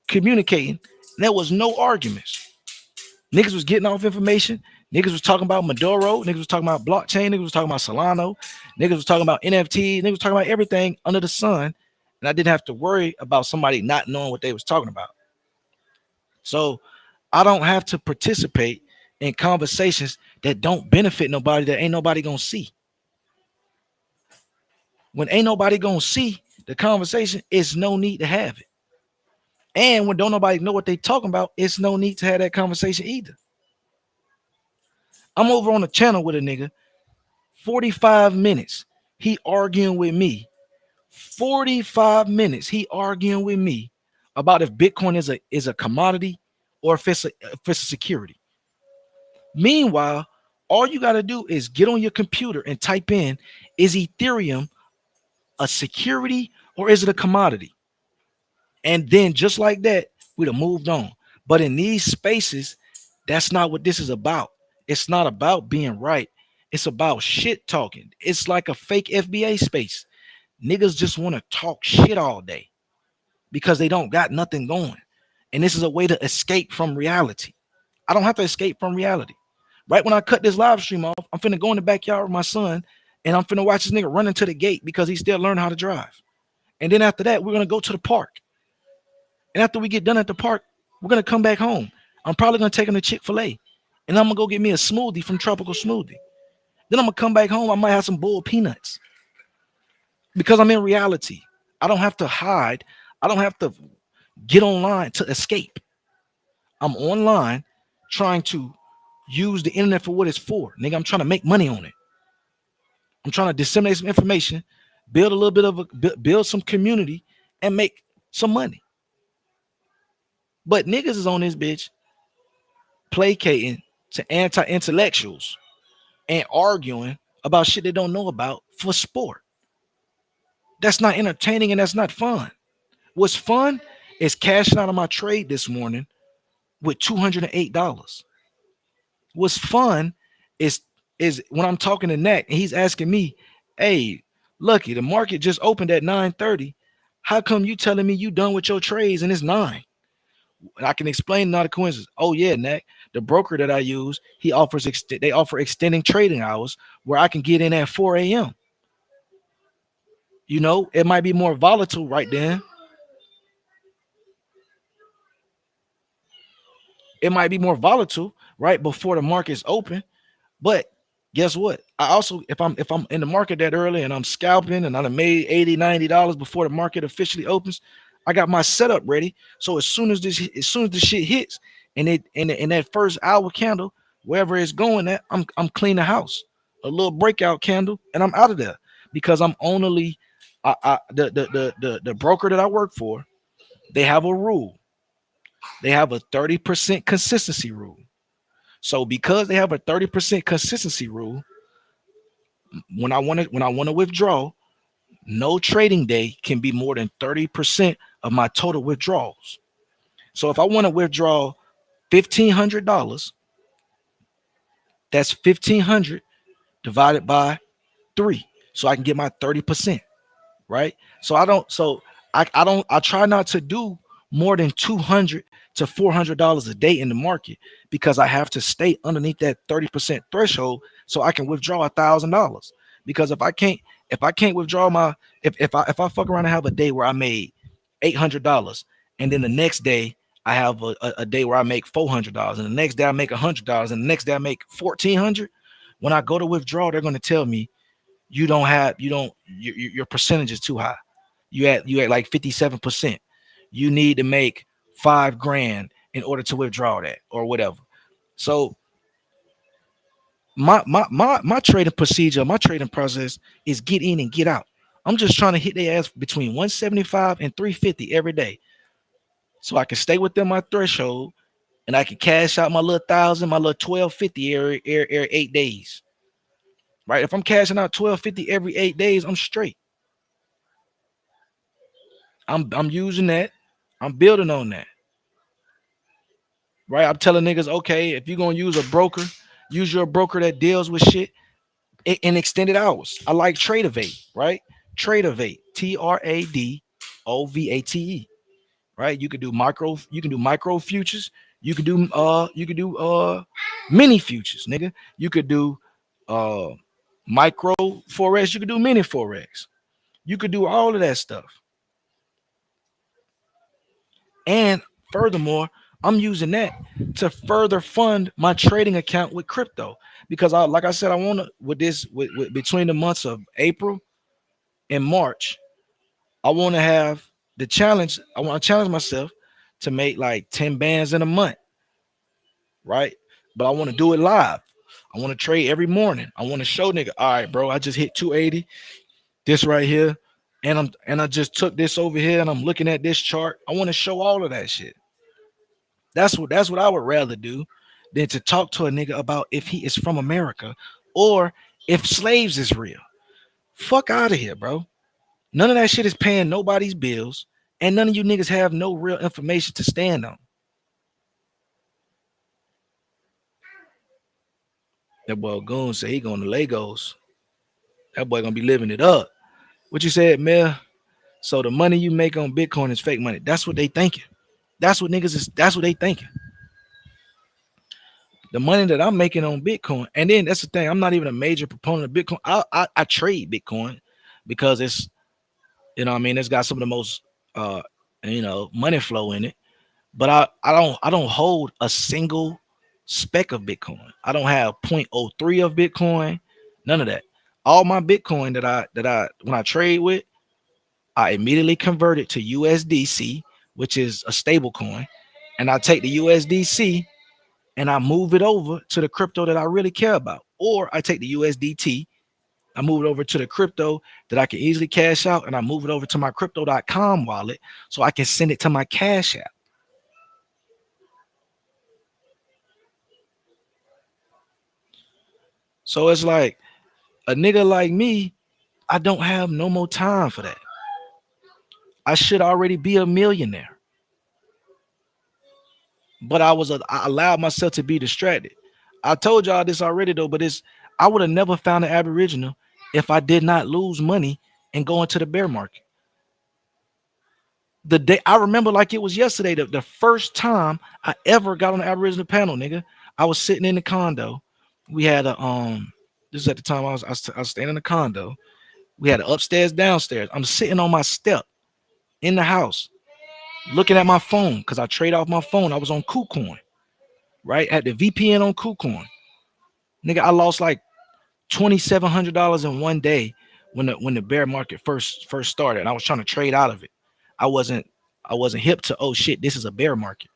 communicating, and there was no arguments. Niggas was getting off information. Niggas was talking about Maduro. Niggas was talking about blockchain. Niggas was talking about Solano. Niggas was talking about NFT. Niggas was talking about everything under the sun. And I didn't have to worry about somebody not knowing what they was talking about. So I don't have to participate in conversations that don't benefit nobody, that ain't nobody gonna see. When ain't nobody gonna see the conversation, it's no need to have it. And when don't nobody know what they talking about, it's no need to have that conversation either. I'm over on the channel with a nigga, 45 minutes. He arguing with me. 45 minutes. He arguing with me about if Bitcoin is a commodity or if it's a security. Meanwhile, all you got to do is get on your computer and type in, is Ethereum a security or is it a commodity? And then just like that, we'd have moved on. But in these spaces, that's not what this is about. It's not about being right. It's about shit talking. It's like a fake FBA space. Niggas just want to talk shit all day because they don't got nothing going. And this is a way to escape from reality. I don't have to escape from reality. Right when I cut this live stream off, I'm finna go in the backyard with my son and I'm finna watch this nigga run into the gate because he's still learning how to drive. And then after that, we're gonna go to the park. And after we get done at the park, we're gonna come back home. I'm probably gonna take him to Chick-fil-A. And I'm gonna go get me a smoothie from Tropical Smoothie. Then I'm gonna come back home. I might have some boiled peanuts. Because I'm in reality. I don't have to hide. I don't have to get online to escape. I'm online trying to use the internet for what it's for. Nigga, I'm trying to make money on it. I'm trying to disseminate some information, build a little bit of build some community, and make some money. But niggas is on this bitch placating to anti-intellectuals and arguing about shit they don't know about for sport. That's not entertaining and that's not fun. What's fun is cashing out of my trade this morning with $208. What's fun is when I'm talking to Nat and he's asking me, hey, Lucky, the market just opened at 9:30. How come you telling me you done with your trades and it's 9? And I can explain not a coincidence. Oh yeah, Nat, the broker that I use, they offer extending trading hours where I can get in at 4 a.m. You know, it might be more volatile right then. It might be more volatile right before the market's open. But guess what? I also, if I'm in the market that early and I'm scalping and I done made $80, $90 before the market officially opens, I got my setup ready. So as soon as the shit hits and it in that first hour candle, wherever it's going at, I'm clean the house. A little breakout candle, and I'm out of there because I'm only the broker that I work for, they have a rule. They have a 30% consistency rule. So because they have a 30% consistency rule, when I want to withdraw, no trading day can be more than 30% of my total withdrawals. So if I want to withdraw $1,500, that's 1,500 divided by 3. So I can get my 30%. Right? I try not to do more than $200 to $400 a day in the market because I have to stay underneath that 30% threshold so I can withdraw $1,000. Because if I can't withdraw if I fuck around and have a day where I made $800 and then the next day I have a day where I make $400 and the next day I make $100 and the next day I make $1,400, when I go to withdraw, they're going to tell me your percentage is too high. You at like 57%. You need to make 5 grand in order to withdraw that or whatever. So my trading procedure, my trading process is get in and get out. I'm just trying to hit their ass between 175 and 350 every day. So I can stay within my threshold and I can cash out my little thousand, my little 1250 every 8 days. Right? If I'm cashing out 1250 every 8 days, I'm straight. I'm using that. I'm building on that. Right? I'm telling niggas, okay, if you're gonna use a broker, use your broker that deals with shit in extended hours. I like Tradovate, right? Tradovate, Tradovate. Right? You can do micro futures. You can do mini futures, nigga. You could do uh micro forex. You could do mini forex. You could do all of that stuff. And furthermore, I'm using that to further fund my trading account with crypto because like I said, I want to with between the months of April and March, I want to have the challenge. I want to challenge myself to make like 10 bands in a month, right? But I want to do it live. I want to trade every morning. I want to show nigga, all right, bro, I just hit 280, this right here, and I just took this over here and I'm looking at this chart. I want to show all of that shit. That's what I would rather do than to talk to a nigga about if he is from America or if slaves is real. Fuck out of here, bro. None of that shit is paying nobody's bills, and none of you niggas have no real information to stand on. That boy Goon said he going to Legos. That boy gonna be living it up. What you said, Mel? So the money you make on Bitcoin is fake money. That's what they thinking. That's what niggas is. That's what they thinking. The money that I'm making on Bitcoin, and then that's the thing. I'm not even a major proponent of Bitcoin. I trade Bitcoin because it's, you know what I mean, it's got some of the most money flow in it. But I don't hold a single speck of Bitcoin. I don't have point oh 0.03 of Bitcoin. None of that. All my Bitcoin that I when I trade with, I immediately convert it to USDC, which is a stable coin, and I take the USDC and I move it over to the crypto that I really care about. Or I take the USDT, I move it over to the crypto that I can easily cash out, and I move it over to my crypto.com wallet so I can send it to my cash app. So it's like a nigga like me, I don't have no more time for that. I should already be a millionaire. But I allowed myself to be distracted. I told y'all this already though, but it's I would have never found an aboriginal if I did not lose money and go into the bear market. The day I remember like it was yesterday, the first time I ever got on the aboriginal panel, nigga. I was sitting in the condo. We had a this is at the time I was staying in the condo. We had an upstairs, downstairs. I'm sitting on my step in the house, looking at my phone because I trade off my phone. I was on KuCoin, right? At the VPN on KuCoin. Nigga, I lost like $2,700 in one day when the bear market first started. And I was trying to trade out of it. I wasn't I wasn't hip to, oh shit, this is a bear market.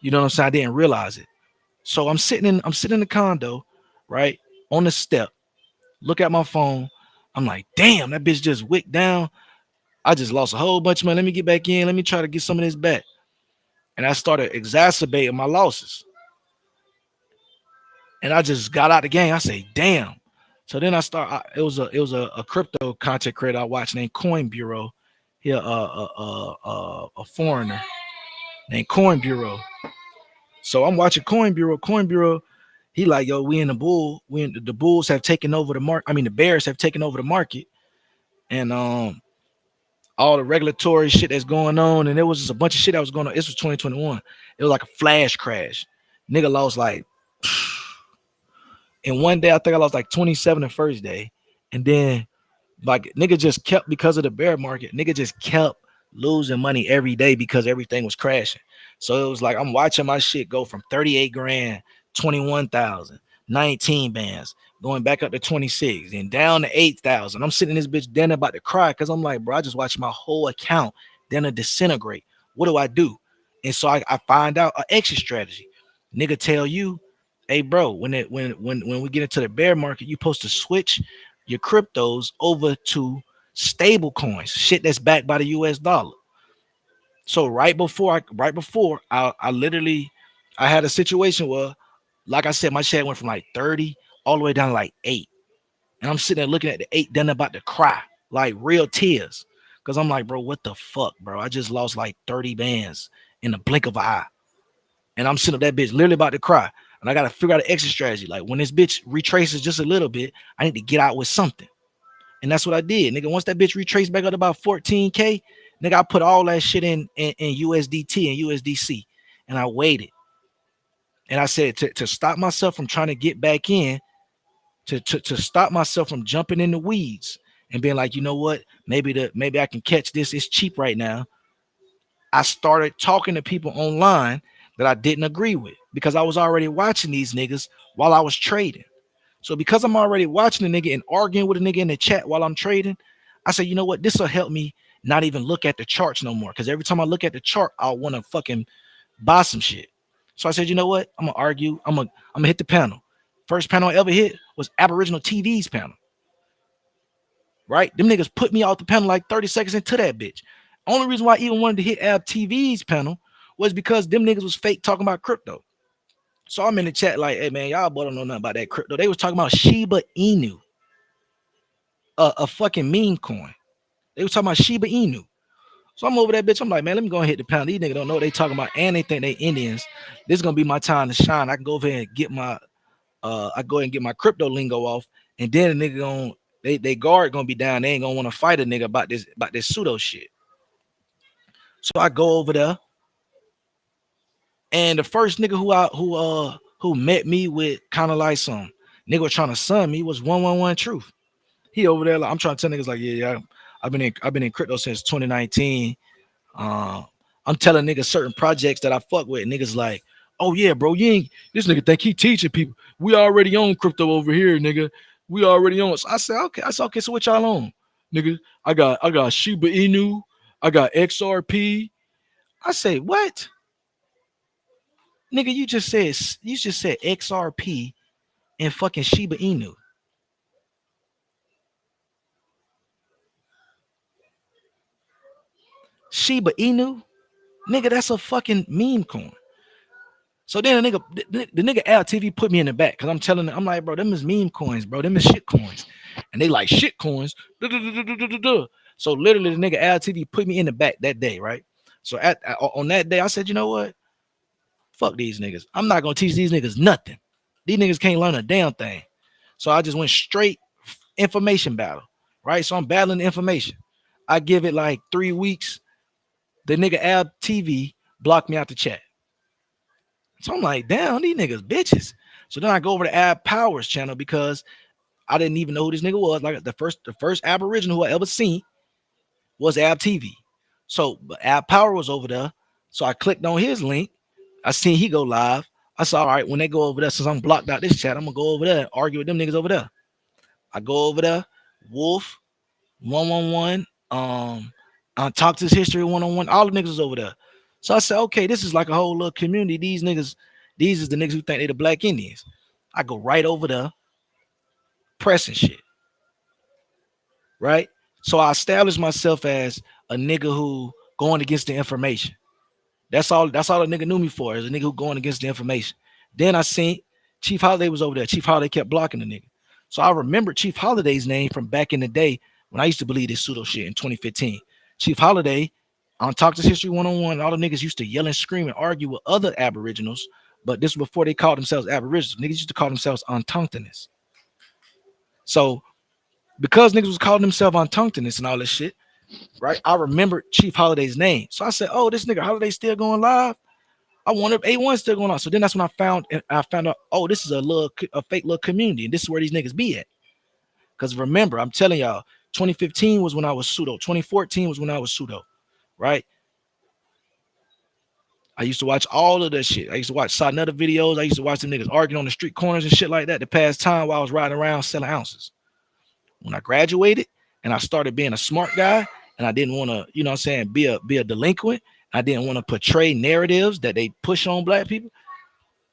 You know what I'm saying? I didn't realize it. So I'm sitting in the condo, right? On the step, look at my phone. I'm like, damn, that bitch just wicked down. I just lost a whole bunch of money. Let me get back in. Let me try to get some of this back. And I started exacerbating my losses. And I just got out the game. I say, damn. So then it was a crypto content creator I watched named Coin Bureau. He a foreigner named Coin Bureau. So I'm watching Coin Bureau. Coin Bureau, he like, yo, we in the bull. The bulls have taken over the market. I mean, the bears have taken over the market, and all the regulatory shit that's going on, and there was just a bunch of shit that was going on. This was 2021. It was like a flash crash. Nigga lost like in one day. I think I lost like 27 the first day, and then like nigga just kept because of the bear market. Nigga just kept losing money every day because everything was crashing. So it was like I'm watching my shit go from 38 grand, 21,000, 19 bands, going back up to 26 and down to 8,000. I'm sitting in this bitch then about to cry because I'm like, bro, I just watched my whole account then disintegrate. What do I do? And so I find out an exit strategy. Nigga tell you, hey bro, when we get into the bear market, you supposed to switch your cryptos over to stable coins, shit that's backed by the US dollar. So right before I literally I had a situation where, like I said, my share went from like 30 all the way down to like 8. And I'm sitting there looking at the 8, then about to cry, like real tears. Cause I'm like, bro, what the fuck, bro? I just lost like 30 bands in the blink of an eye. And I'm sitting up that bitch literally about to cry. And I gotta figure out an exit strategy. Like when this bitch retraces just a little bit, I need to get out with something. And that's what I did, nigga. Once that bitch retraced back up to about 14K, nigga, I put all that shit in USDT and USDC, and I waited. And I said to stop myself from trying to get back in, to stop myself from jumping in the weeds and being like, you know what, maybe I can catch this. It's cheap right now. I started talking to people online that I didn't agree with because I was already watching these niggas while I was trading. So because I'm already watching the nigga and arguing with a nigga in the chat while I'm trading, I said, you know what? This will help me not even look at the charts no more. Because every time I look at the chart, I'll want to fucking buy some shit. So I said, you know what? I'm gonna argue. I'm gonna hit the panel. First panel I ever hit was Aboriginal TV's panel. Right? Them niggas put me off the panel like 30 seconds into that bitch. Only reason why I even wanted to hit Ab TV's panel was because them niggas was fake talking about crypto. So I'm in the chat like, hey man, y'all boy don't know nothing about that crypto. They was talking about Shiba Inu, a fucking meme coin. They was talking about Shiba Inu. So I'm over that bitch. I'm like, man, let me go and hit the pound. These niggas don't know what they talking about, and they think they Indians. This is gonna be my time to shine. I can go over here and get my I go ahead and get my crypto lingo off, and then the nigga they guard gonna be down. They ain't gonna want to fight a nigga about this pseudo shit. So I go over there, and the first nigga who met me with kind of like some nigga was trying to sun me was 111 Truth. He over there, like, I'm trying to tell niggas like, yeah, I've been in crypto since 2019. I'm telling niggas certain projects that I fuck with. Niggas like, oh yeah, bro, you ain't this nigga think he teaching people. We already own crypto over here, nigga. We already own. So I said, okay. I said, okay, so what y'all on? Nigga, I got Shiba Inu, I got XRP. I say, what? Nigga, you just said XRP and fucking Shiba Inu. Shiba Inu? Nigga, that's a fucking meme coin. So then the nigga LTV put me in the back because I'm telling them, I'm like, bro, them is meme coins, bro. Them is shit coins. And they like shit coins. So literally the nigga LTV put me in the back that day, right? So on that day, I said, you know what? Fuck these niggas. I'm not gonna teach these niggas nothing. These niggas can't learn a damn thing. So I just went straight information battle, right? So I'm battling the information. I give it like 3 weeks. The nigga Ab TV blocked me out the chat. So I'm like, damn, these niggas bitches. So then I go over to Ab Powers channel because I didn't even know who this nigga was. Like the first Aboriginal who I ever seen was Ab TV. So Ab Power was over there. So I clicked on his link. I seen he go live. I saw, all right, when they go over there, since I'm blocked out this chat, I'm gonna go over there and argue with them niggas over there. I go over there, Wolf, 111, Talk to His History 101, all the niggas was over there. So I said, okay, this is like a whole little community. These is the niggas who think they the Black Indians. I go right over there, pressing shit. Right? So I established myself as a nigga who going against the information. That's all the nigga knew me for, is a nigga who going against the information. Then I seen Chief Holiday was over there. Chief Holiday kept blocking the nigga. So I remember Chief Holiday's name from back in the day when I used to believe this pseudo shit in 2015. Chief Holiday on Talk to History 101, all the niggas used to yell and scream and argue with other Aboriginals, but this was before they called themselves Aboriginals. Niggas used to call themselves Untongtonists. So because niggas was calling themselves Untongtonists and all this shit, right? I remember Chief Holiday's name. So I said, oh, this nigga Holiday still going live? I wonder if A1 still going on. So then that's when I found out, oh, this is a fake little community, and this is where these niggas be at. Because remember, I'm telling y'all, 2015 was when I was pseudo. 2014 was when I was pseudo, right? I used to watch all of that shit. I used to watch Sanetta videos. I used to watch them niggas arguing on the street corners and shit like that the past time while I was riding around selling ounces. When I graduated and I started being a smart guy, and I didn't want to, you know what I'm saying, be a delinquent. I didn't want to portray narratives that they push on Black people.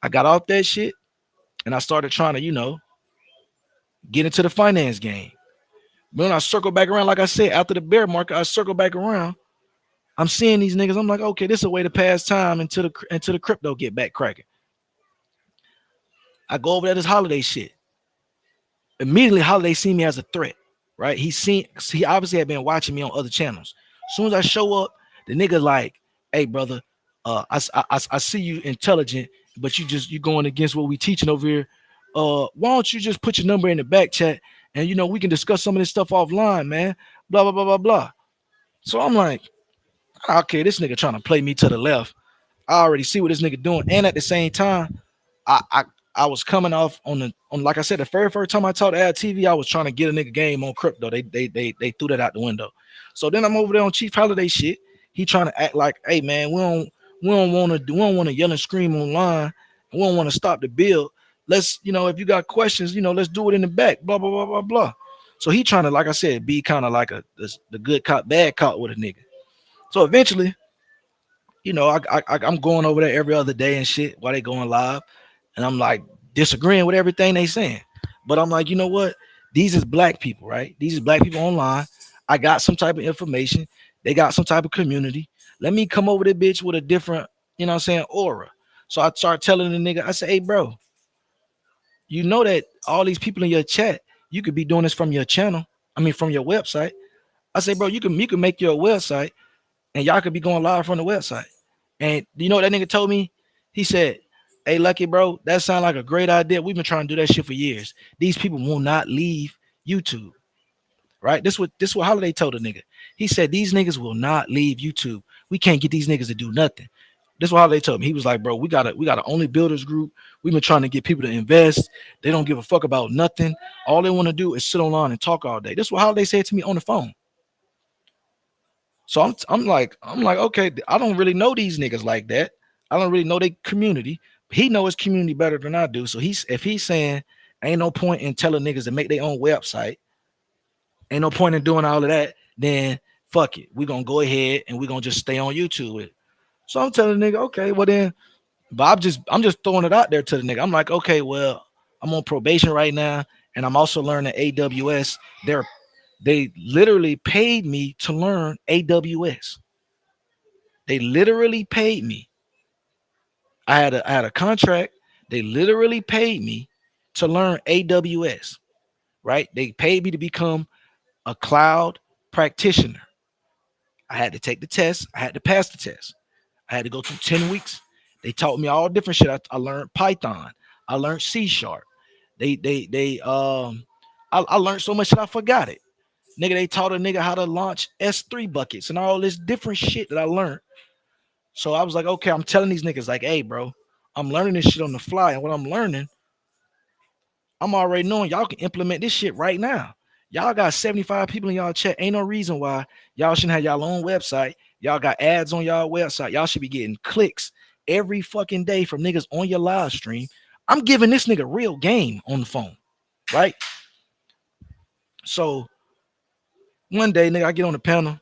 I got off that shit and I started trying to, you know, get into the finance game. But when I circle back around, like I said, after the bear market, I circle back around. I'm seeing these niggas. I'm like, okay, this is a way to pass time until the crypto get back cracking. I go over there this Holiday shit. Immediately, Holiday seen me as a threat, right? He obviously had been watching me on other channels. As soon as I show up, the nigga like, hey brother, I see you intelligent, but you going against what we teaching over here. Why don't you just put your number in the back chat and you know we can discuss some of this stuff offline, man. Blah blah blah blah blah. So I'm like, okay, this nigga trying to play me to the left. I already see what this nigga doing, and at the same time, I was coming off on like I said, the very first time I taught Ad TV, I was trying to get a nigga game on crypto. They threw that out the window. So then I'm over there on Chief Holiday shit. He trying to act like, hey man, we don't want to yell and scream online. We don't want to stop the bill. Let's, you know, if you got questions, you know, let's do it in the back. Blah blah blah blah blah. So he trying to, like I said, be kind of like the good cop, bad cop with a nigga. So eventually, you know, I'm going over there every other day and shit while they going live, and I'm like disagreeing with everything they saying. But I'm like, you know what? These is Black people, right? These is Black people online. I got some type of information. They got some type of community. Let me come over the bitch with a different, you know what I'm saying, aura. So I start telling the nigga, I say, hey, bro, you know that all these people in your chat, you could be doing this from your channel. I mean, from your website. I say, bro, you can make your website and y'all could be going live from the website. And you know what that nigga told me? He said, hey, Lucky, bro, that sounds like a great idea. We've been trying to do that shit for years. These people will not leave YouTube. right? This what Holiday told a nigga. He said these niggas will not leave YouTube. We can't get these niggas to do nothing. This is what Holiday told me. He was like, bro, we got an only builders group. We've been trying to get people to invest. They don't give a fuck about nothing. All they want to do is sit online and talk all day. This is what Holiday said to me on the phone. So I'm like, okay, I don't really know these niggas like that. I don't really know their community. He know his community better than I do. So if he's saying ain't no point in telling niggas to make their own website, ain't no point in doing all of that, then fuck it. We're gonna go ahead and we're gonna just stay on YouTube with it. So I'm telling the nigga, okay, well then, but I'm just throwing it out there to the nigga. I'm like, okay, well, I'm on probation right now, and I'm also learning AWS. They literally paid me to learn AWS. They literally paid me. I had a contract. They literally paid me to learn AWS, right? They paid me to become a cloud practitioner. I had to take the test. I had to pass the test. I had to go through 10 weeks. They taught me all different shit. I learned Python. I learned C sharp. I learned so much that I forgot it. Nigga, they taught a nigga how to launch S3 buckets and all this different shit that I learned. So I was like, okay, I'm telling these niggas, like, hey, bro, I'm learning this shit on the fly. And what I'm learning, I'm already knowing y'all can implement this shit right now. Y'all got 75 people in y'all chat. Ain't no reason why y'all shouldn't have y'all own website. Y'all got ads on y'all website. Y'all should be getting clicks every fucking day from niggas on your live stream. I'm giving this nigga real game on the phone, right? So one day, nigga, I get on the panel.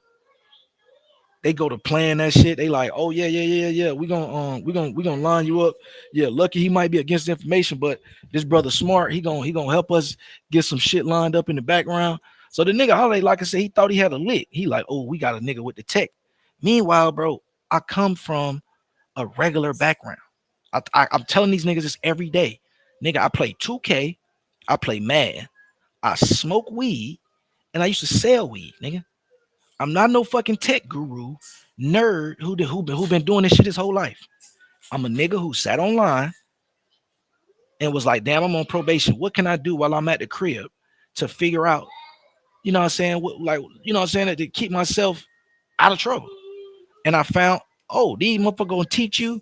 They go to plan that shit. They like, oh yeah. We gonna line you up. Yeah, lucky he might be against the information, but this brother smart. He gonna help us get some shit lined up in the background. So the nigga Holiday, like I said, he thought he had a lick. He like, oh, we got a nigga with the tech. Meanwhile, bro, I come from a regular background. I'm telling these niggas this every day. Nigga, I play 2K, I play Mad, I smoke weed, and I used to sell weed, nigga. I'm not no fucking tech guru, nerd who been doing this shit his whole life. I'm a nigga who sat online and was like, damn, I'm on probation. What can I do while I'm at the crib to figure out, you know what I'm saying? You know what I'm saying? To keep myself out of trouble. And I found, oh, these motherfuckers gonna teach you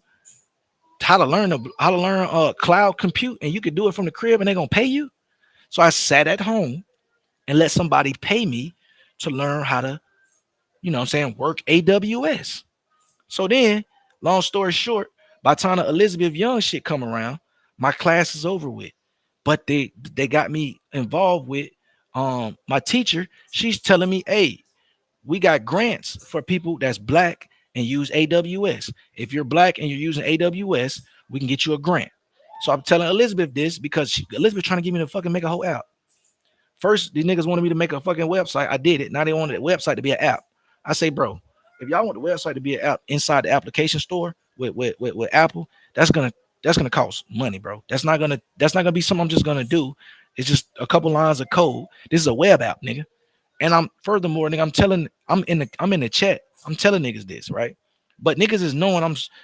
how to learn cloud compute, and you can do it from the crib and they're gonna pay you. So I sat at home and let somebody pay me to learn how to, you know what I'm saying, work AWS. So then, long story short, by the time the Elizabeth Young shit come around, my class is over with. But they got me involved with my teacher. She's telling me, hey, we got grants for people that's black and use AWS. If you're black and you're using AWS, we can get you a grant. So I'm telling Elizabeth this because Elizabeth trying to get me to fucking make a whole app. First, these niggas wanted me to make a fucking website. I did it. Now they wanted the website to be an app. I say, bro, if y'all want the website to be an app inside the application store with Apple, that's gonna cost money, bro. That's not gonna be something I'm just gonna do. It's just a couple lines of code. This is a web app, nigga. And I'm furthermore, nigga, I'm in the chat. I'm telling niggas this, right? But niggas is knowing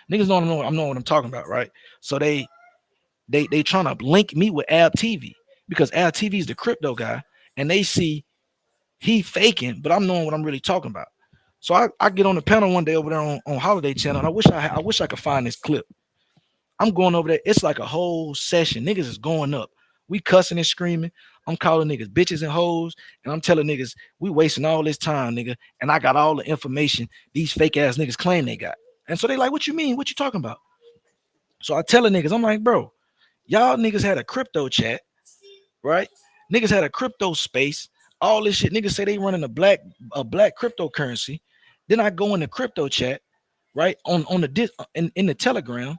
niggas know I'm knowing what I'm talking about, right? So they trying to link me with Ab TV because Ab TV is the crypto guy, and they see he faking, but I'm knowing what I'm really talking about. So I get on the panel one day over there on Holiday Channel, and I wish I could find this clip. I'm going over there. It's like a whole session. Niggas is going up. We cussing and screaming. I'm calling niggas bitches and hoes, and I'm telling niggas we wasting all this time, nigga. And I got all the information these fake ass niggas claim they got. And so they like, what you mean? What you talking about? So I tell the niggas, I'm like, bro, y'all niggas had a crypto chat, right? Niggas had a crypto space. All this shit. Niggas say they running a black cryptocurrency. Then I go in the crypto chat, right? On the in the Telegram,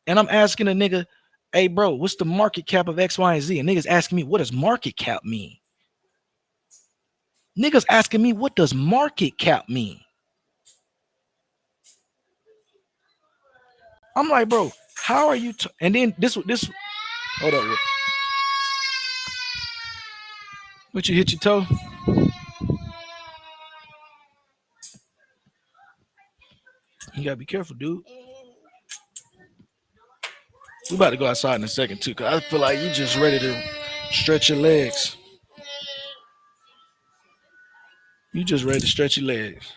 and I'm asking a nigga, hey bro, what's the market cap of X, Y, and Z? And niggas asking me, what does market cap mean? Niggas asking me, what does market cap mean? I'm like, bro, how are you? And then this, hold up. What you hit your toe? You gotta be careful, dude. We about to go outside in a second too, cause I feel like you just ready to stretch your legs. You just ready to stretch your legs.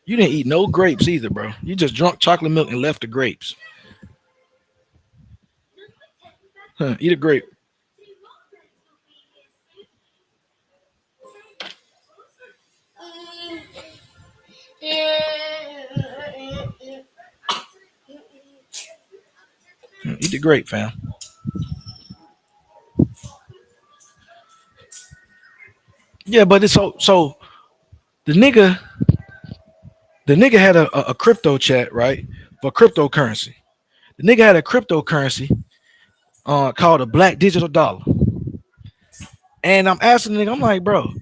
You didn't eat no grapes either, bro. You just drunk chocolate milk and left the grapes. Huh, eat a grape. Eat the grape, fam. Yeah, but it's so the nigga had a crypto chat, right? For cryptocurrency. The nigga had a cryptocurrency called a black digital dollar. And I'm asking the nigga, I'm like, bro,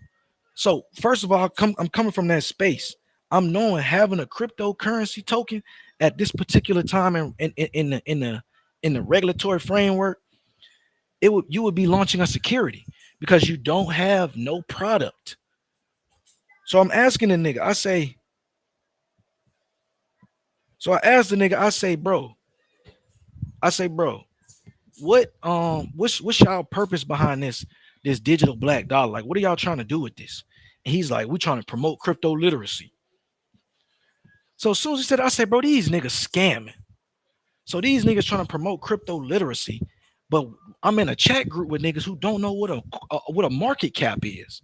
so first of all, I'm coming from that space. I'm knowing having a cryptocurrency token at this particular time in the regulatory framework, you would be launching a security because you don't have no product. So I'm asking the nigga, so I asked the nigga, I say, bro, what's y'all purpose behind this digital black dollar? Like, what are y'all trying to do with this? And he's like, we're trying to promote crypto literacy. So as soon as he said, I said, bro, these niggas scamming. So these niggas trying to promote crypto literacy, but I'm in a chat group with niggas who don't know what a market cap is.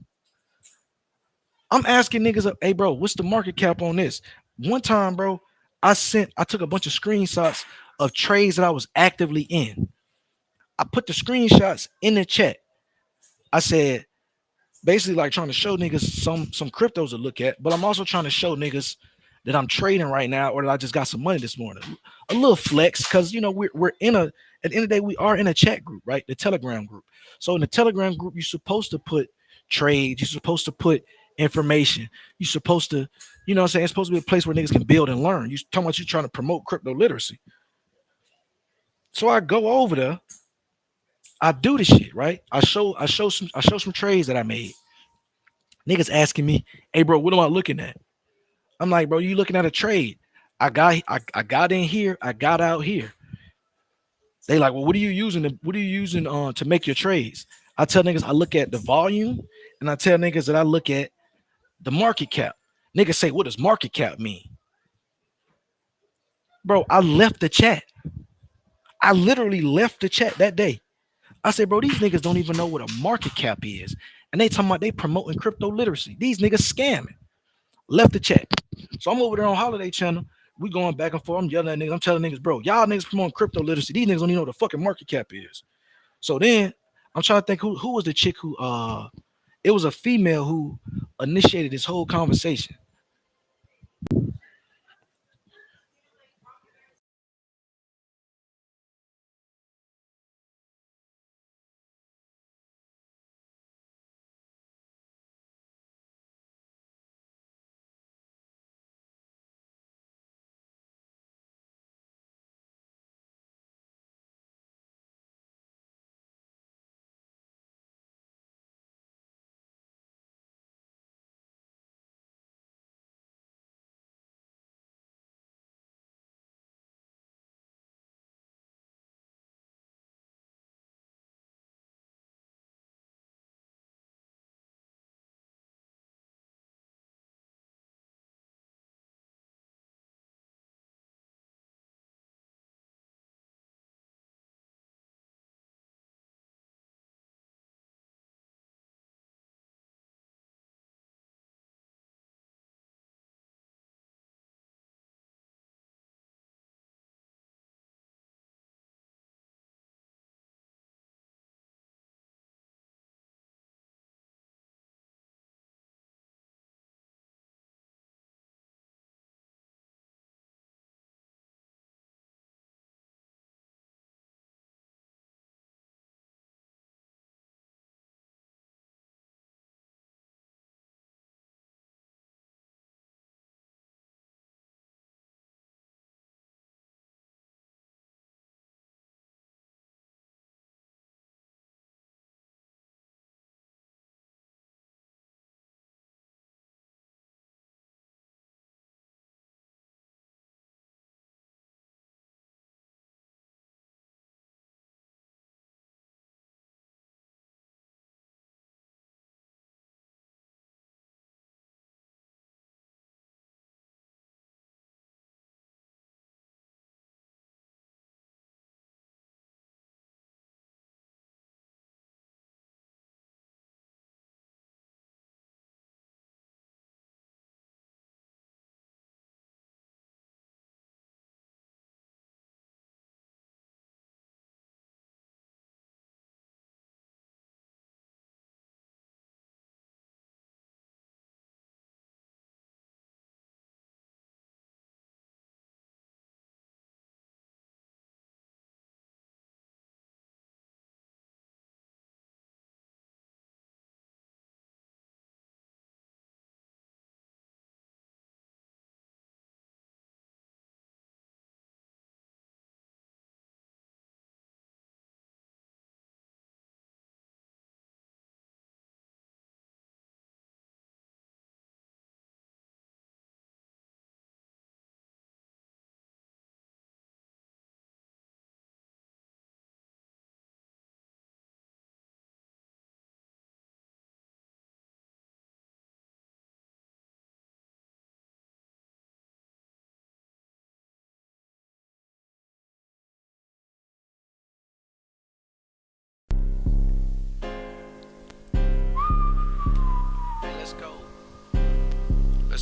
I'm asking niggas, hey, bro, what's the market cap on this? One time, bro, I took a bunch of screenshots of trades that I was actively in. I put the screenshots in the chat. I said, basically like trying to show niggas some cryptos to look at, but I'm also trying to show niggas that I'm trading right now or that I just got some money this morning. A little flex, because we're in a at the end of the day, we are in a chat group, right? The Telegram group. So in the Telegram group, you're supposed to put trades, you're supposed to put information, you're supposed to, you know what I'm saying? It's supposed to be a place where niggas can build and learn. You talking about you trying to promote crypto literacy. So I go over there, I do the shit, right? I show some trades that I made. Niggas asking me, hey bro, what am I looking at? I'm like, bro, you looking at a trade. I got in here, I got out here. They like, well, what are you using to make your trades? I tell niggas I look at the volume, and I tell niggas that I look at the market cap. Niggas say, what does market cap mean? Bro, I left the chat. I literally left the chat that day. I said, bro, these niggas don't even know what a market cap is. And they talking about they promoting crypto literacy. These niggas scamming. Left the chat. So I'm over there on Holiday Channel. We going back and forth. I'm yelling at niggas. I'm telling niggas, bro, y'all niggas promoting crypto literacy. These niggas don't even know what the fucking market cap is. So then I'm trying to think who was the chick who it was a female who initiated this whole conversation.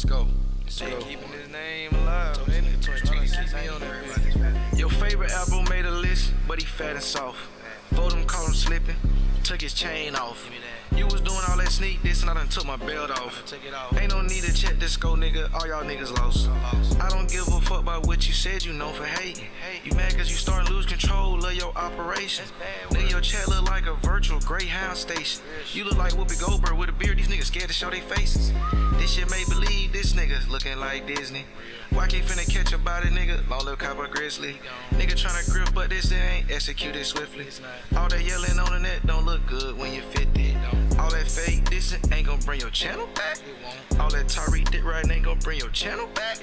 go. Still keeping his name alive, ain't it? Trying to keep me on that bitch. Your favorite apple made a list, but he fat and soft. Fold him, caught him slipping, took his chain off. You was doing all that sneak this and I done took my belt off. Ain't no need to check this go, nigga. All y'all niggas lost. I don't give a fuck about what you said, you know for hating. You mad cause you starting to lose control of your operation. Nigga, your chat look like a virtual Greyhound station. You look like Whoopi Goldberg with a beard. These niggas scared to show their faces. This shit made believe this nigga looking like Disney. Why can't finna catch a body, nigga? Long live Copper Grizzly. Nigga tryna grip, but this ain't executed swiftly. All that yelling on the net don't look good when you're 50. All that fake dissing ain't gon' bring your channel back. All that Tyreek dick riding ain't gon' bring your channel back.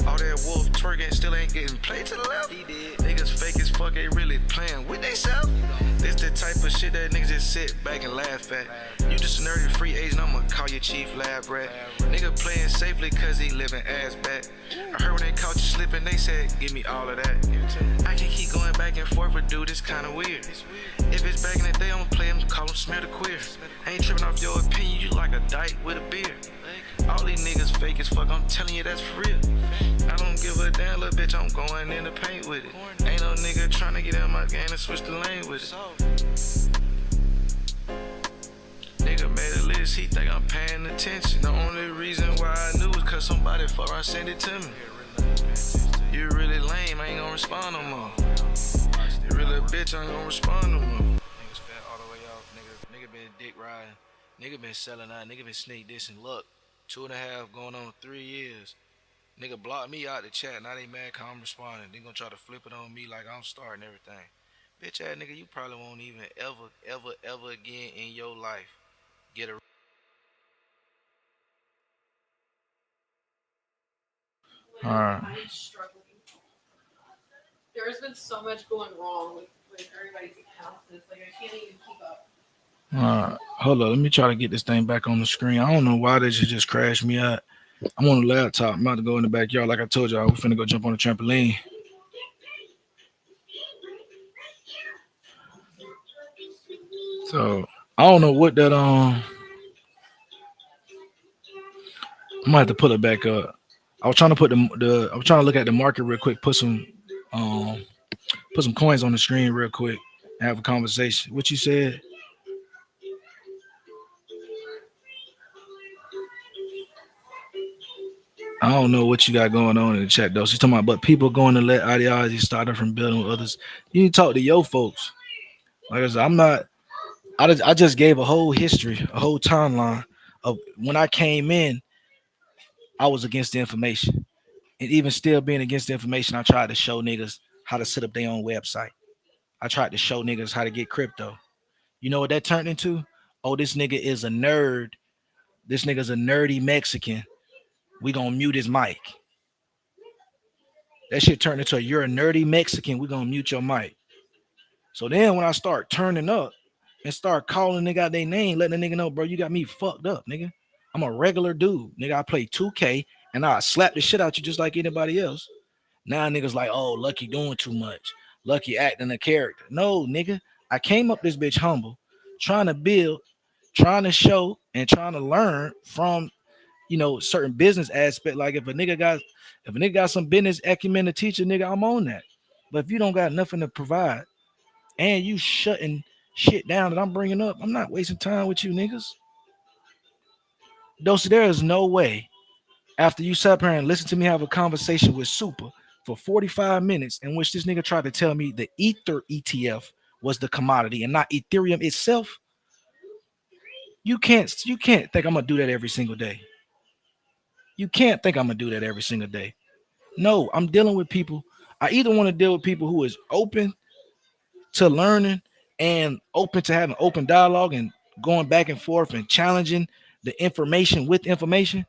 All that wolf twerking still ain't getting played to the left. Niggas fake as fuck, ain't really playing with they self. This the type of shit that niggas just sit back and laugh at. You just a nerdy free agent, I'ma call your chief lab rat. Nigga playing safely cause he living ass back. I heard when they caught you slipping, they said, give me all of that. I can keep going back and forth, but dude, it's kinda weird. If it's back in the day, I'ma play him, call him smear the queer. I ain't tripping off your opinion, you like a dyke with a beard. All these niggas fake as fuck, I'm telling you that's for real. I don't give a damn, little bitch, I'm going in the paint with it. Ain't no nigga trying to get in my game and switch the lane with it. Nigga made a list, he think I'm paying attention. The only reason why I knew was cause somebody fuck around sent it to me. You really lame, I ain't gonna respond no more. You really a bitch, I ain't gonna respond no more. Niggas fat all the way off, nigga been dick riding. Nigga been selling out, nigga been sneak dissing. Look, 2.5 going on 3 years. Nigga blocked me out the chat, now they mad cause I'm responding. They gonna try to flip it on me like I'm starting everything. Bitch ass nigga, you probably won't even ever again in your life get a. Alright. There's been so much going wrong with everybody's accounts. It's like I can't even keep up. Alright. Hold up, let me try to get this thing back on the screen. I don't know why they should just crash me out. I'm on the laptop. I'm about to go in the backyard. Like I told y'all, we finna go jump on the trampoline. So I don't know what that I might have to pull it back up. I was trying to put I was trying to look at the market real quick, um put some coins on the screen real quick and have a conversation. What you said? I don't know what you got going on in the chat though. She's talking about, but people going to let ideology start her from building with others. You need to talk to your folks. Like I said, I'm not. I just gave a whole history, a whole timeline of when I came in. I was against the information, and even still being against the information, I tried to show niggas how to set up their own website. I tried to show niggas how to get crypto. You know what that turned into? Oh, this nigga is a nerd. This nigga's a nerdy Mexican. We gonna mute his mic. That shit turned into you're a nerdy Mexican. We gonna mute your mic. So then when I start turning up and start calling nigga out their name, letting the nigga know, bro, you got me fucked up, nigga. I'm a regular dude, nigga. I play 2K and I slap the shit out you just like anybody else. Now niggas like, oh, Lucky doing too much. Lucky acting a character. No, nigga. I came up this bitch humble, trying to build, trying to show, and trying to learn from, certain business aspect. Like if a nigga got some business acumen to teach a nigga, I'm on that. But if you don't got nothing to provide and you shutting shit down that I'm bringing up, I'm not wasting time with you niggas. Though, so there is no way after you sat here and listen to me have a conversation with Super for 45 minutes in which this nigga tried to tell me the Ether ETF was the commodity and not Ethereum itself. You can't think I'm gonna do that every single day. You can't think I'm gonna do that every single day. No, I'm dealing with people. I either want to deal with people who is open to learning and open to having open dialogue and going back and forth and challenging the information with information,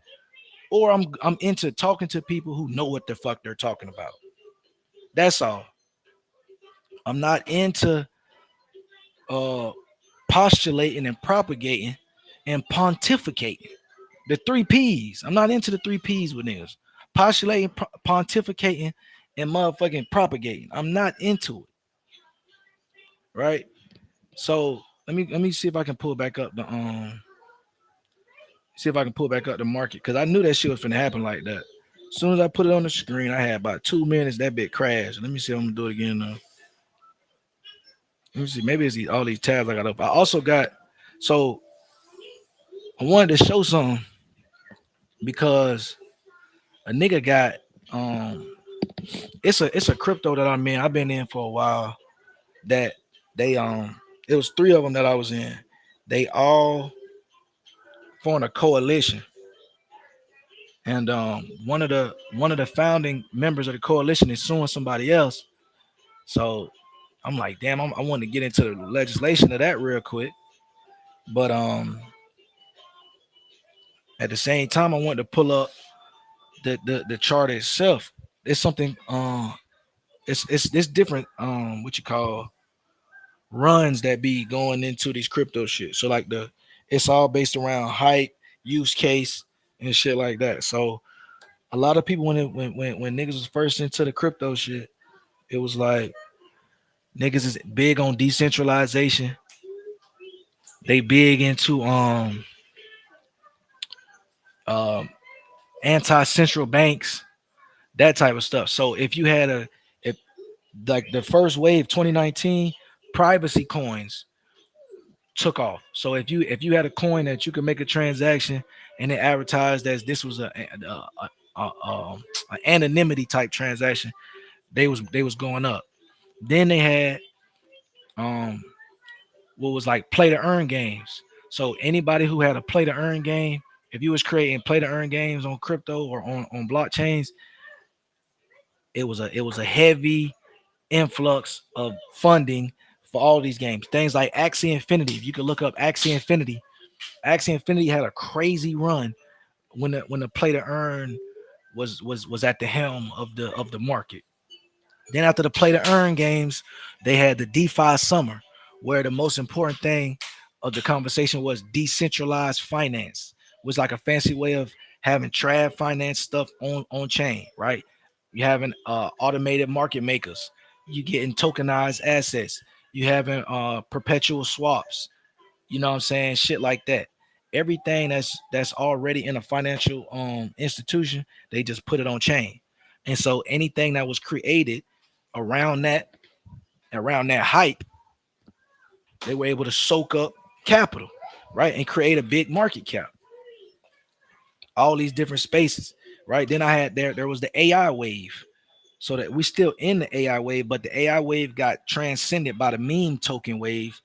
or I'm into talking to people who know what the fuck they're talking about. That's all. I'm not into uh postulating and propagating and pontificating. The three P's. I'm not into the three P's with niggas. Postulating, pontificating, and motherfucking propagating. I'm not into it. Right? So let me see if I can pull back up See if I can pull back up the market because I knew that shit was finna happen like that. As soon as I put it on the screen, I had about 2 minutes. That bit crashed. Let me see if I'm gonna do it again now. Let me see. Maybe it's all these tabs I got up. I also got so I wanted to show something because a nigga got it's a crypto that I'm in. I've been in for a while. That they it was three of them that I was in. They all formed a coalition, and one of the founding members of the coalition is suing somebody else. So I'm like, damn, I want to get into the legislation of that real quick, but at the same time, I wanted to pull up the chart itself. It's something it's different what you call runs that be going into these crypto shit. So like it's all based around hype, use case, and shit like that. So a lot of people when niggas was first into the crypto shit, it was like niggas is big on decentralization. They big into um anti-central banks, that type of stuff. So if you had if like the first wave 2019, privacy coins took off. So if you had a coin that you could make a transaction and it advertised as this was a anonymity type transaction, they was going up. Then they had um what was like play to earn games. So anybody who had a play to earn game, if you was creating play to earn games on crypto or on blockchains, it was a heavy influx of funding for all these games. Things like Axie Infinity. If you could look up Axie Infinity, Axie Infinity had a crazy run when the play to earn was at the helm of the market. Then after the play to earn games, they had the DeFi summer, where the most important thing of the conversation was decentralized finance. Was like a fancy way of having trad finance stuff on chain, right? You having automated market makers. You getting tokenized assets. You having perpetual swaps. You know what I'm saying? Shit like that. Everything that's already in a financial institution, they just put it on chain. And so anything that was created around that around that hype, they were able to soak up capital, right? And create a big market cap. All these different spaces, right? Then I had there was the AI wave. So that we still in the AI wave, but the AI wave got transcended by the meme token wave,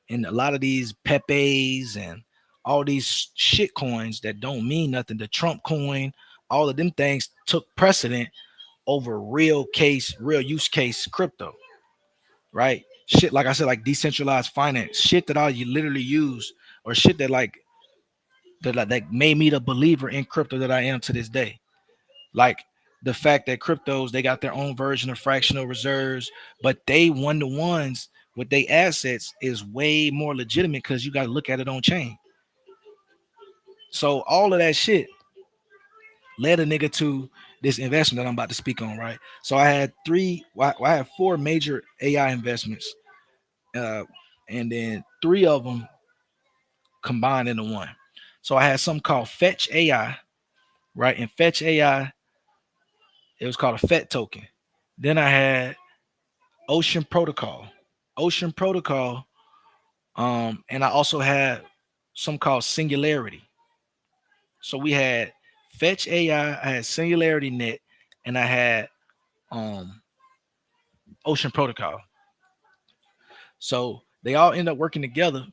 and a lot of these Pepe's and all these shit coins that don't mean nothing. The Trump coin, all of them things took precedent over real use case crypto, right? Shit, like I said, like decentralized finance, shit that I you literally use, or shit that made me the believer in crypto that I am to this day. Like the fact that cryptos they got their own version of fractional reserves, but they one to ones with their assets is way more legitimate because you got to look at it on chain. So all of that shit led a nigga to this investment that I'm about to speak on, right? So I had four major AI investments, uh, and then three of them combined into one. So I had something called Fetch AI, right? And Fetch AI, it was called a FET token. Then I had Ocean Protocol. Ocean Protocol. And I also had some called Singularity. So we had Fetch AI, I had Singularity Net, and I had um Ocean Protocol. So they all end up working together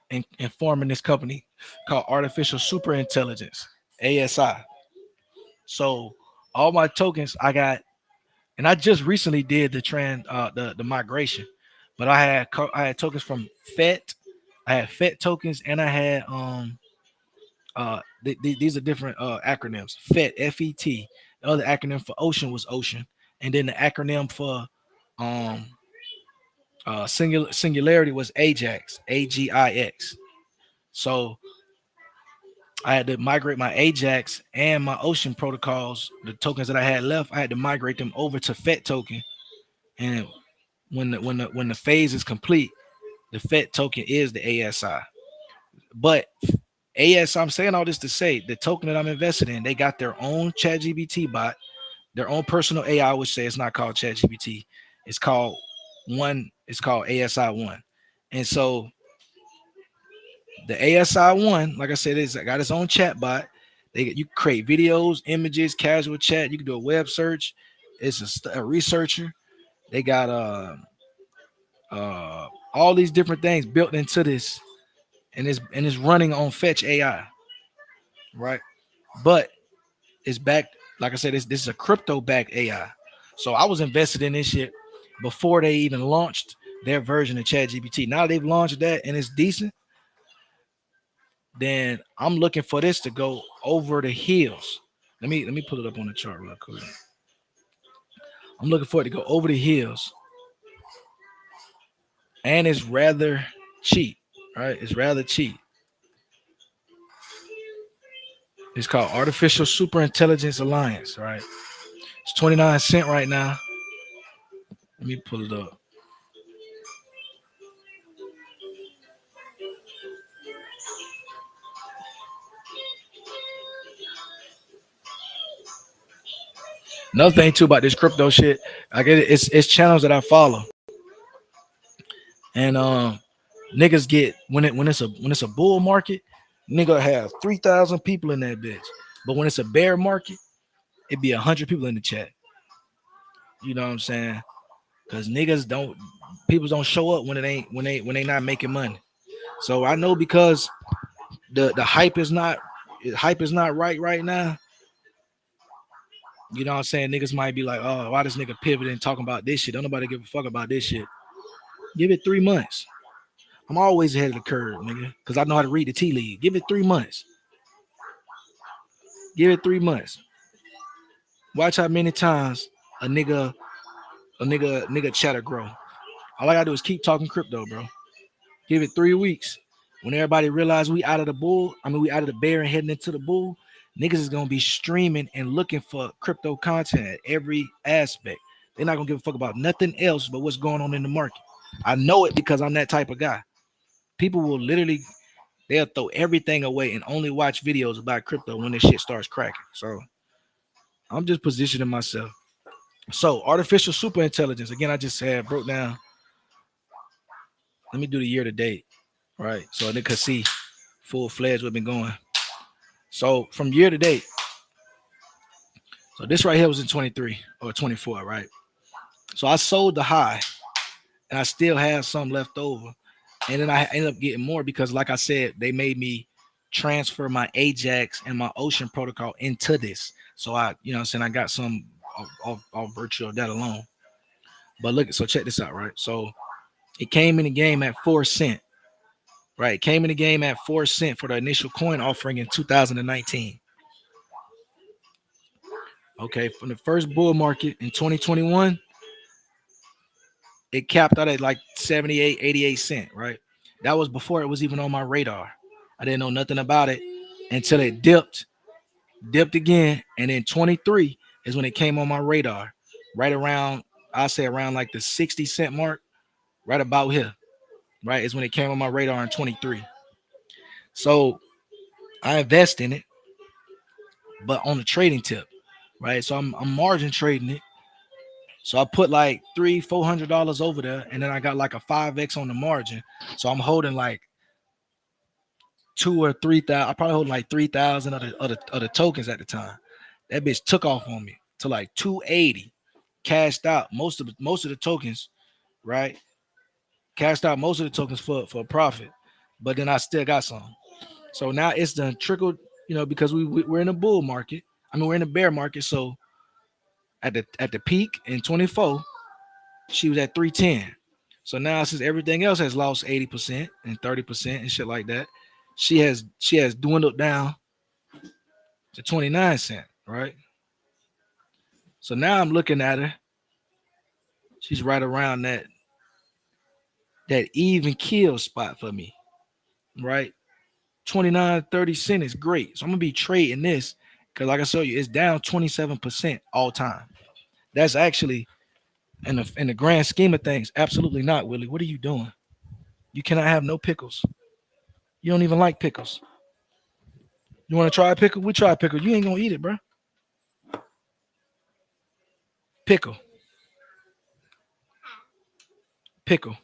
and forming this company called Artificial Super Intelligence, ASI. So all my tokens I got, and I just recently did the migration, but I had tokens from FET. I had FET tokens, and I had these are different acronyms. FET, FET. The other acronym for Ocean was Ocean, and then the acronym for um singularity was Ajax, AGIX. So I had to migrate my Ajax and my Ocean protocols, the tokens that I had left. I had to migrate them over to FET token, and when the phase is complete, the FET token is the ASI. But I'm saying all this to say the token that I'm invested in, they got their own ChatGPT bot, their own personal AI. I would say it's not called ChatGPT. It's called one. It's called ASI one. And so the ASI one, like I said, is got its own chat bot. You create videos, images, casual chat. You can do a web search. It's a researcher. They got all these different things built into this, and it's running on Fetch AI, right? But it's backed. Like I said, this is a crypto backed AI. So I was invested in this shit before they even launched their version of ChatGPT. Now they've launched that and it's decent. Then I'm looking for this to go over the hills. Let me pull it up on the chart real quick. I'm looking for it to go over the hills, and it's rather cheap, right? It's rather cheap. It's called Artificial Superintelligence Alliance, right? It's 29 cents right now. Let me pull it up. Another thing too about this crypto shit, I get it. It's channels that I follow, and niggas get when it's a bull market, nigga have 3,000 people in that bitch. But when it's a bear market, it be 100 people in the chat. You know what I'm saying? Because niggas don't, people don't show up when it ain't when they not making money. So I know because the hype is not right now. You know what I'm saying? Niggas might be like, oh, why this nigga pivoting talking about this shit? Don't nobody give a fuck about this shit. Give it 3 months. I'm always ahead of the curve, nigga, because I know how to read the tea leaves. Give it 3 months. Give it 3 months. Watch how many times a nigga chatter grow. All I gotta do is keep talking crypto, bro. Give it 3 weeks. When everybody realize we out of the bull, we out of the bear and heading into the bull, niggas is gonna be streaming and looking for crypto content at every aspect. They're not gonna give a fuck about nothing else but what's going on in the market. I know it because I'm that type of guy. People will literally they'll throw everything away and only watch videos about crypto when this shit starts cracking. So I'm just positioning myself. So artificial super intelligence. Again, I just said broke down. Let me do the year to date, right? So they could see full fledged what been going. So from year to date, so this right here was in 23 or 24, right? So I sold the high and I still have some left over. And then I ended up getting more because, like I said, they made me transfer my Ajax and my Ocean protocol into this. So you know what I'm saying, I got some off virtue of that alone. But look, so check this out, right? So it came in the game at 4 cents, right? It came in the game at 4 cents for the initial coin offering in 2019. Okay, from the first bull market in 2021, it capped out at like 78, 88 cents, right? That was before it was even on my radar. I didn't know nothing about it until it dipped again, and then 23 is when it came on my radar, right around, I'll say around like the 60 cent mark, right about here, right, is when it came on my radar in 23. So I invest in it, but on the trading tip, right? So I'm margin trading it. So I put like $300-400 over there, and then I got like a 5x on the margin. So I'm holding like 2 or 3 thousand. I probably holding like 3,000 of the tokens at the time. That bitch took off on me to like 280. Cashed out most of the tokens, right? Cashed out most of the tokens for a profit, but then I still got some. So now it's done trickled, because we're in a bull market. We're in a bear market. So at the peak in 24, she was at 310. So now since everything else has lost 80% and 30% and shit like that, she has dwindled down to 29 cents, right? So now I'm looking at her. She's right around that even kill spot for me, right? 29-30 cents is great. So I'm gonna be trading this because, like I told you, it's down 27% all time. That's actually in the grand scheme of things, absolutely not, Willie. What are you doing? You cannot have no pickles. You don't even like pickles. You want to try a pickle? We try a pickle. You ain't gonna eat it, bro. Pickle, pickle.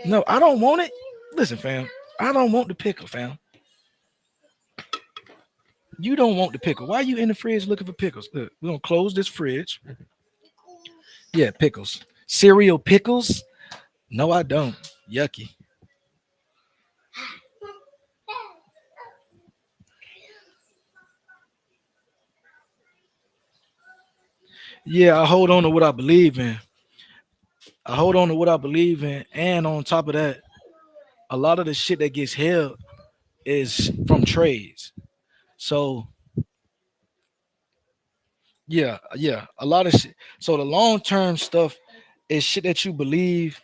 No, I don't want it. Listen, fam. I don't want the pickle, fam. You don't want the pickle. Why are you in the fridge looking for pickles? Look, we're gonna close this fridge. Yeah, pickles. Cereal pickles? No, I don't. Yucky. Yeah, I hold on to what I believe in. I hold on to what I believe in, and on top of that, a lot of the shit that gets held is from trades. So yeah, a lot of shit. So the long term stuff is shit that you believe.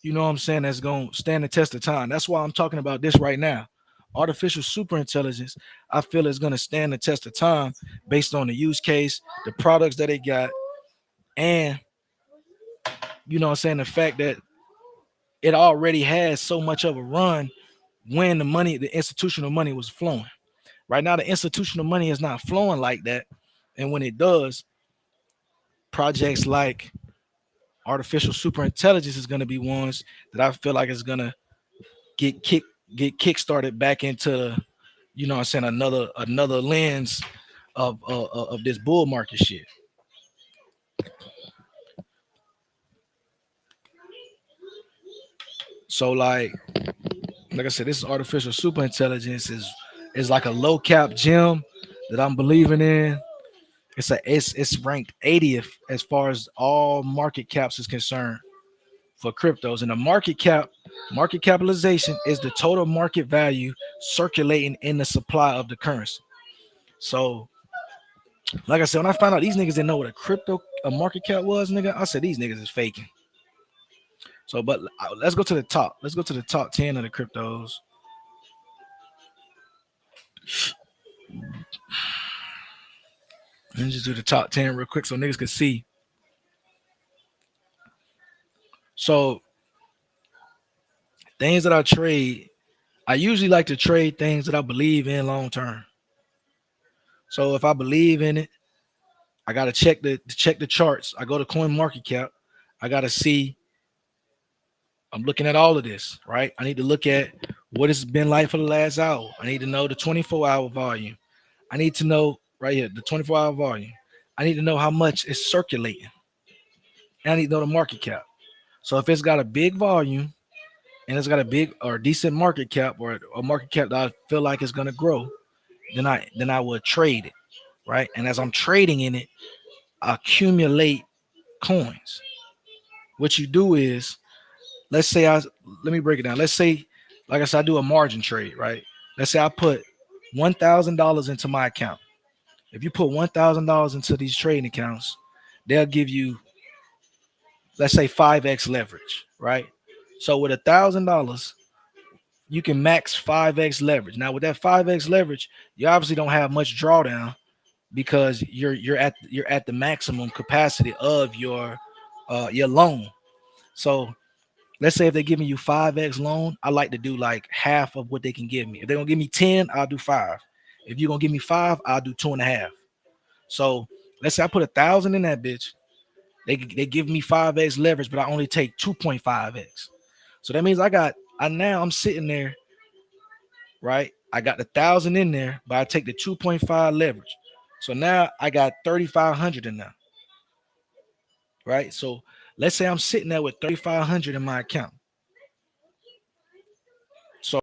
You know what I'm saying? That's gonna stand the test of time. That's why I'm talking about this right now. Artificial super intelligence, I feel is gonna stand the test of time based on the use case, the products that it got, and you know what I'm saying, the fact that it already has so much of a run when the institutional money was flowing. Right now, the institutional money is not flowing like that. And when it does, projects like artificial super intelligence is going to be ones that I feel like is going to get kick started back into, you know what I'm saying, another lens of this bull market shit. So like I said, this artificial super intelligence is like a low cap gem that I'm believing in. It's ranked 80th as far as all market caps is concerned for cryptos. And the market capitalization is the total market value circulating in the supply of the currency. So, like I said, when I found out these niggas didn't know what a market cap was, nigga, I said these niggas is faking. So, but let's go to the top. Let's go to the top 10 of the cryptos. Let me just do the top 10 real quick so niggas can see. So, things that I trade, I usually like to trade things that I believe in long term. So if I believe in it, I gotta check the charts. I go to Coin Market Cap. I gotta see. I'm looking at all of this, right? I need to look at what it's been like for the last hour. I need to know the 24-hour volume. I need to know right here the 24-hour volume. I need to know how much is circulating. And I need to know the market cap. So if it's got a big volume and it's got a big or decent market cap or a market cap that I feel like is gonna grow, then I would trade it, right? And as I'm trading in it, I accumulate coins. What you do is, let's say let me break it down. Let's say, like I said, I do a margin trade, right? Let's say I put $1,000 into my account. If you put $1,000 into these trading accounts, they'll give you, let's say, 5x leverage, right? So with $1,000, you can max 5x leverage. Now with that 5x leverage, you obviously don't have much drawdown because you're at the maximum capacity of your loan. So let's say if they're giving you 5x loan, I like to do like half of what they can give me. If they're gonna give me 10, I'll do 5. If you're gonna give me 5, I'll do 2.5. So let's say I put 1,000 in that bitch. They give me 5x leverage, but I only take 2.5x. So that means I'm sitting there, right? I got the 1,000 in there, but I take the 2.5 leverage. So now I got 3,500 in there, right? So let's say I'm sitting there with 3,500 in my account. So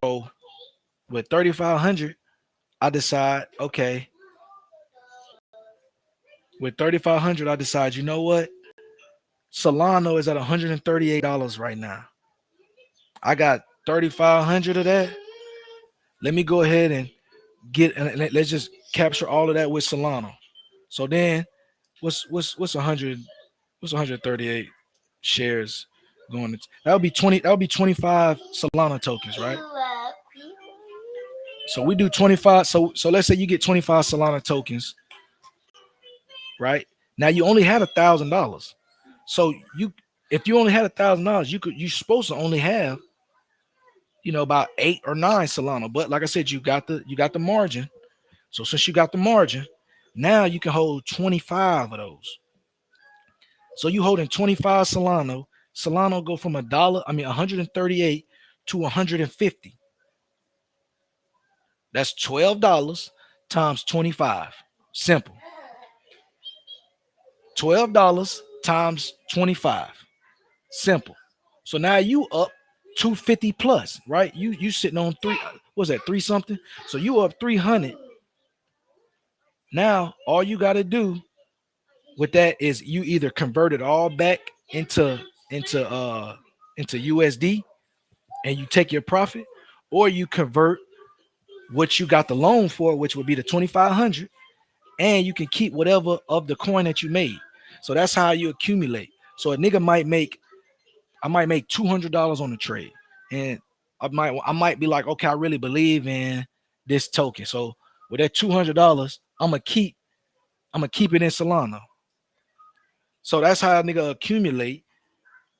with 3,500, I decide, okay, with 3,500, I decide, you know what? Solano is at $138 right now. I got 3,500 of that. Let me go ahead and let's just capture all of that with Solano. So then what's 100, what's 138 shares going to, that would be 25 Solana tokens, right? So we do 25. So let's say you get 25 Solana tokens, right? Now you only had $1,000. So if you only had $1,000, you're supposed to only have, about 8 or 9 Solana. But like I said, you got the margin. So since you got the margin, now you can hold 25 of those. So you holding 25 Solano. Solano go from 138 to 150. That's $12 times 25. Simple. $12 times 25. Simple. So now you up 250 plus, right? You sitting on three. What's that? Three something. So you up 300. Now all you got to do with that is you either convert it all back into into uh into USD and you take your profit, or you convert what you got the loan for, which would be the 2,500, and you can keep whatever of the coin that you made. So that's how you accumulate. So a nigga might make, I might make $200 on the trade, and I might be like, okay, I really believe in this token. So with that $200, I'm gonna keep it in Solana. So that's how a nigga accumulate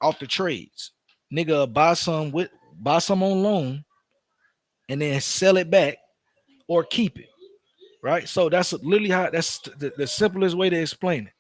off the trades. Nigga buy some on loan and then sell it back or keep it. Right. So that's literally how, that's the simplest way to explain it.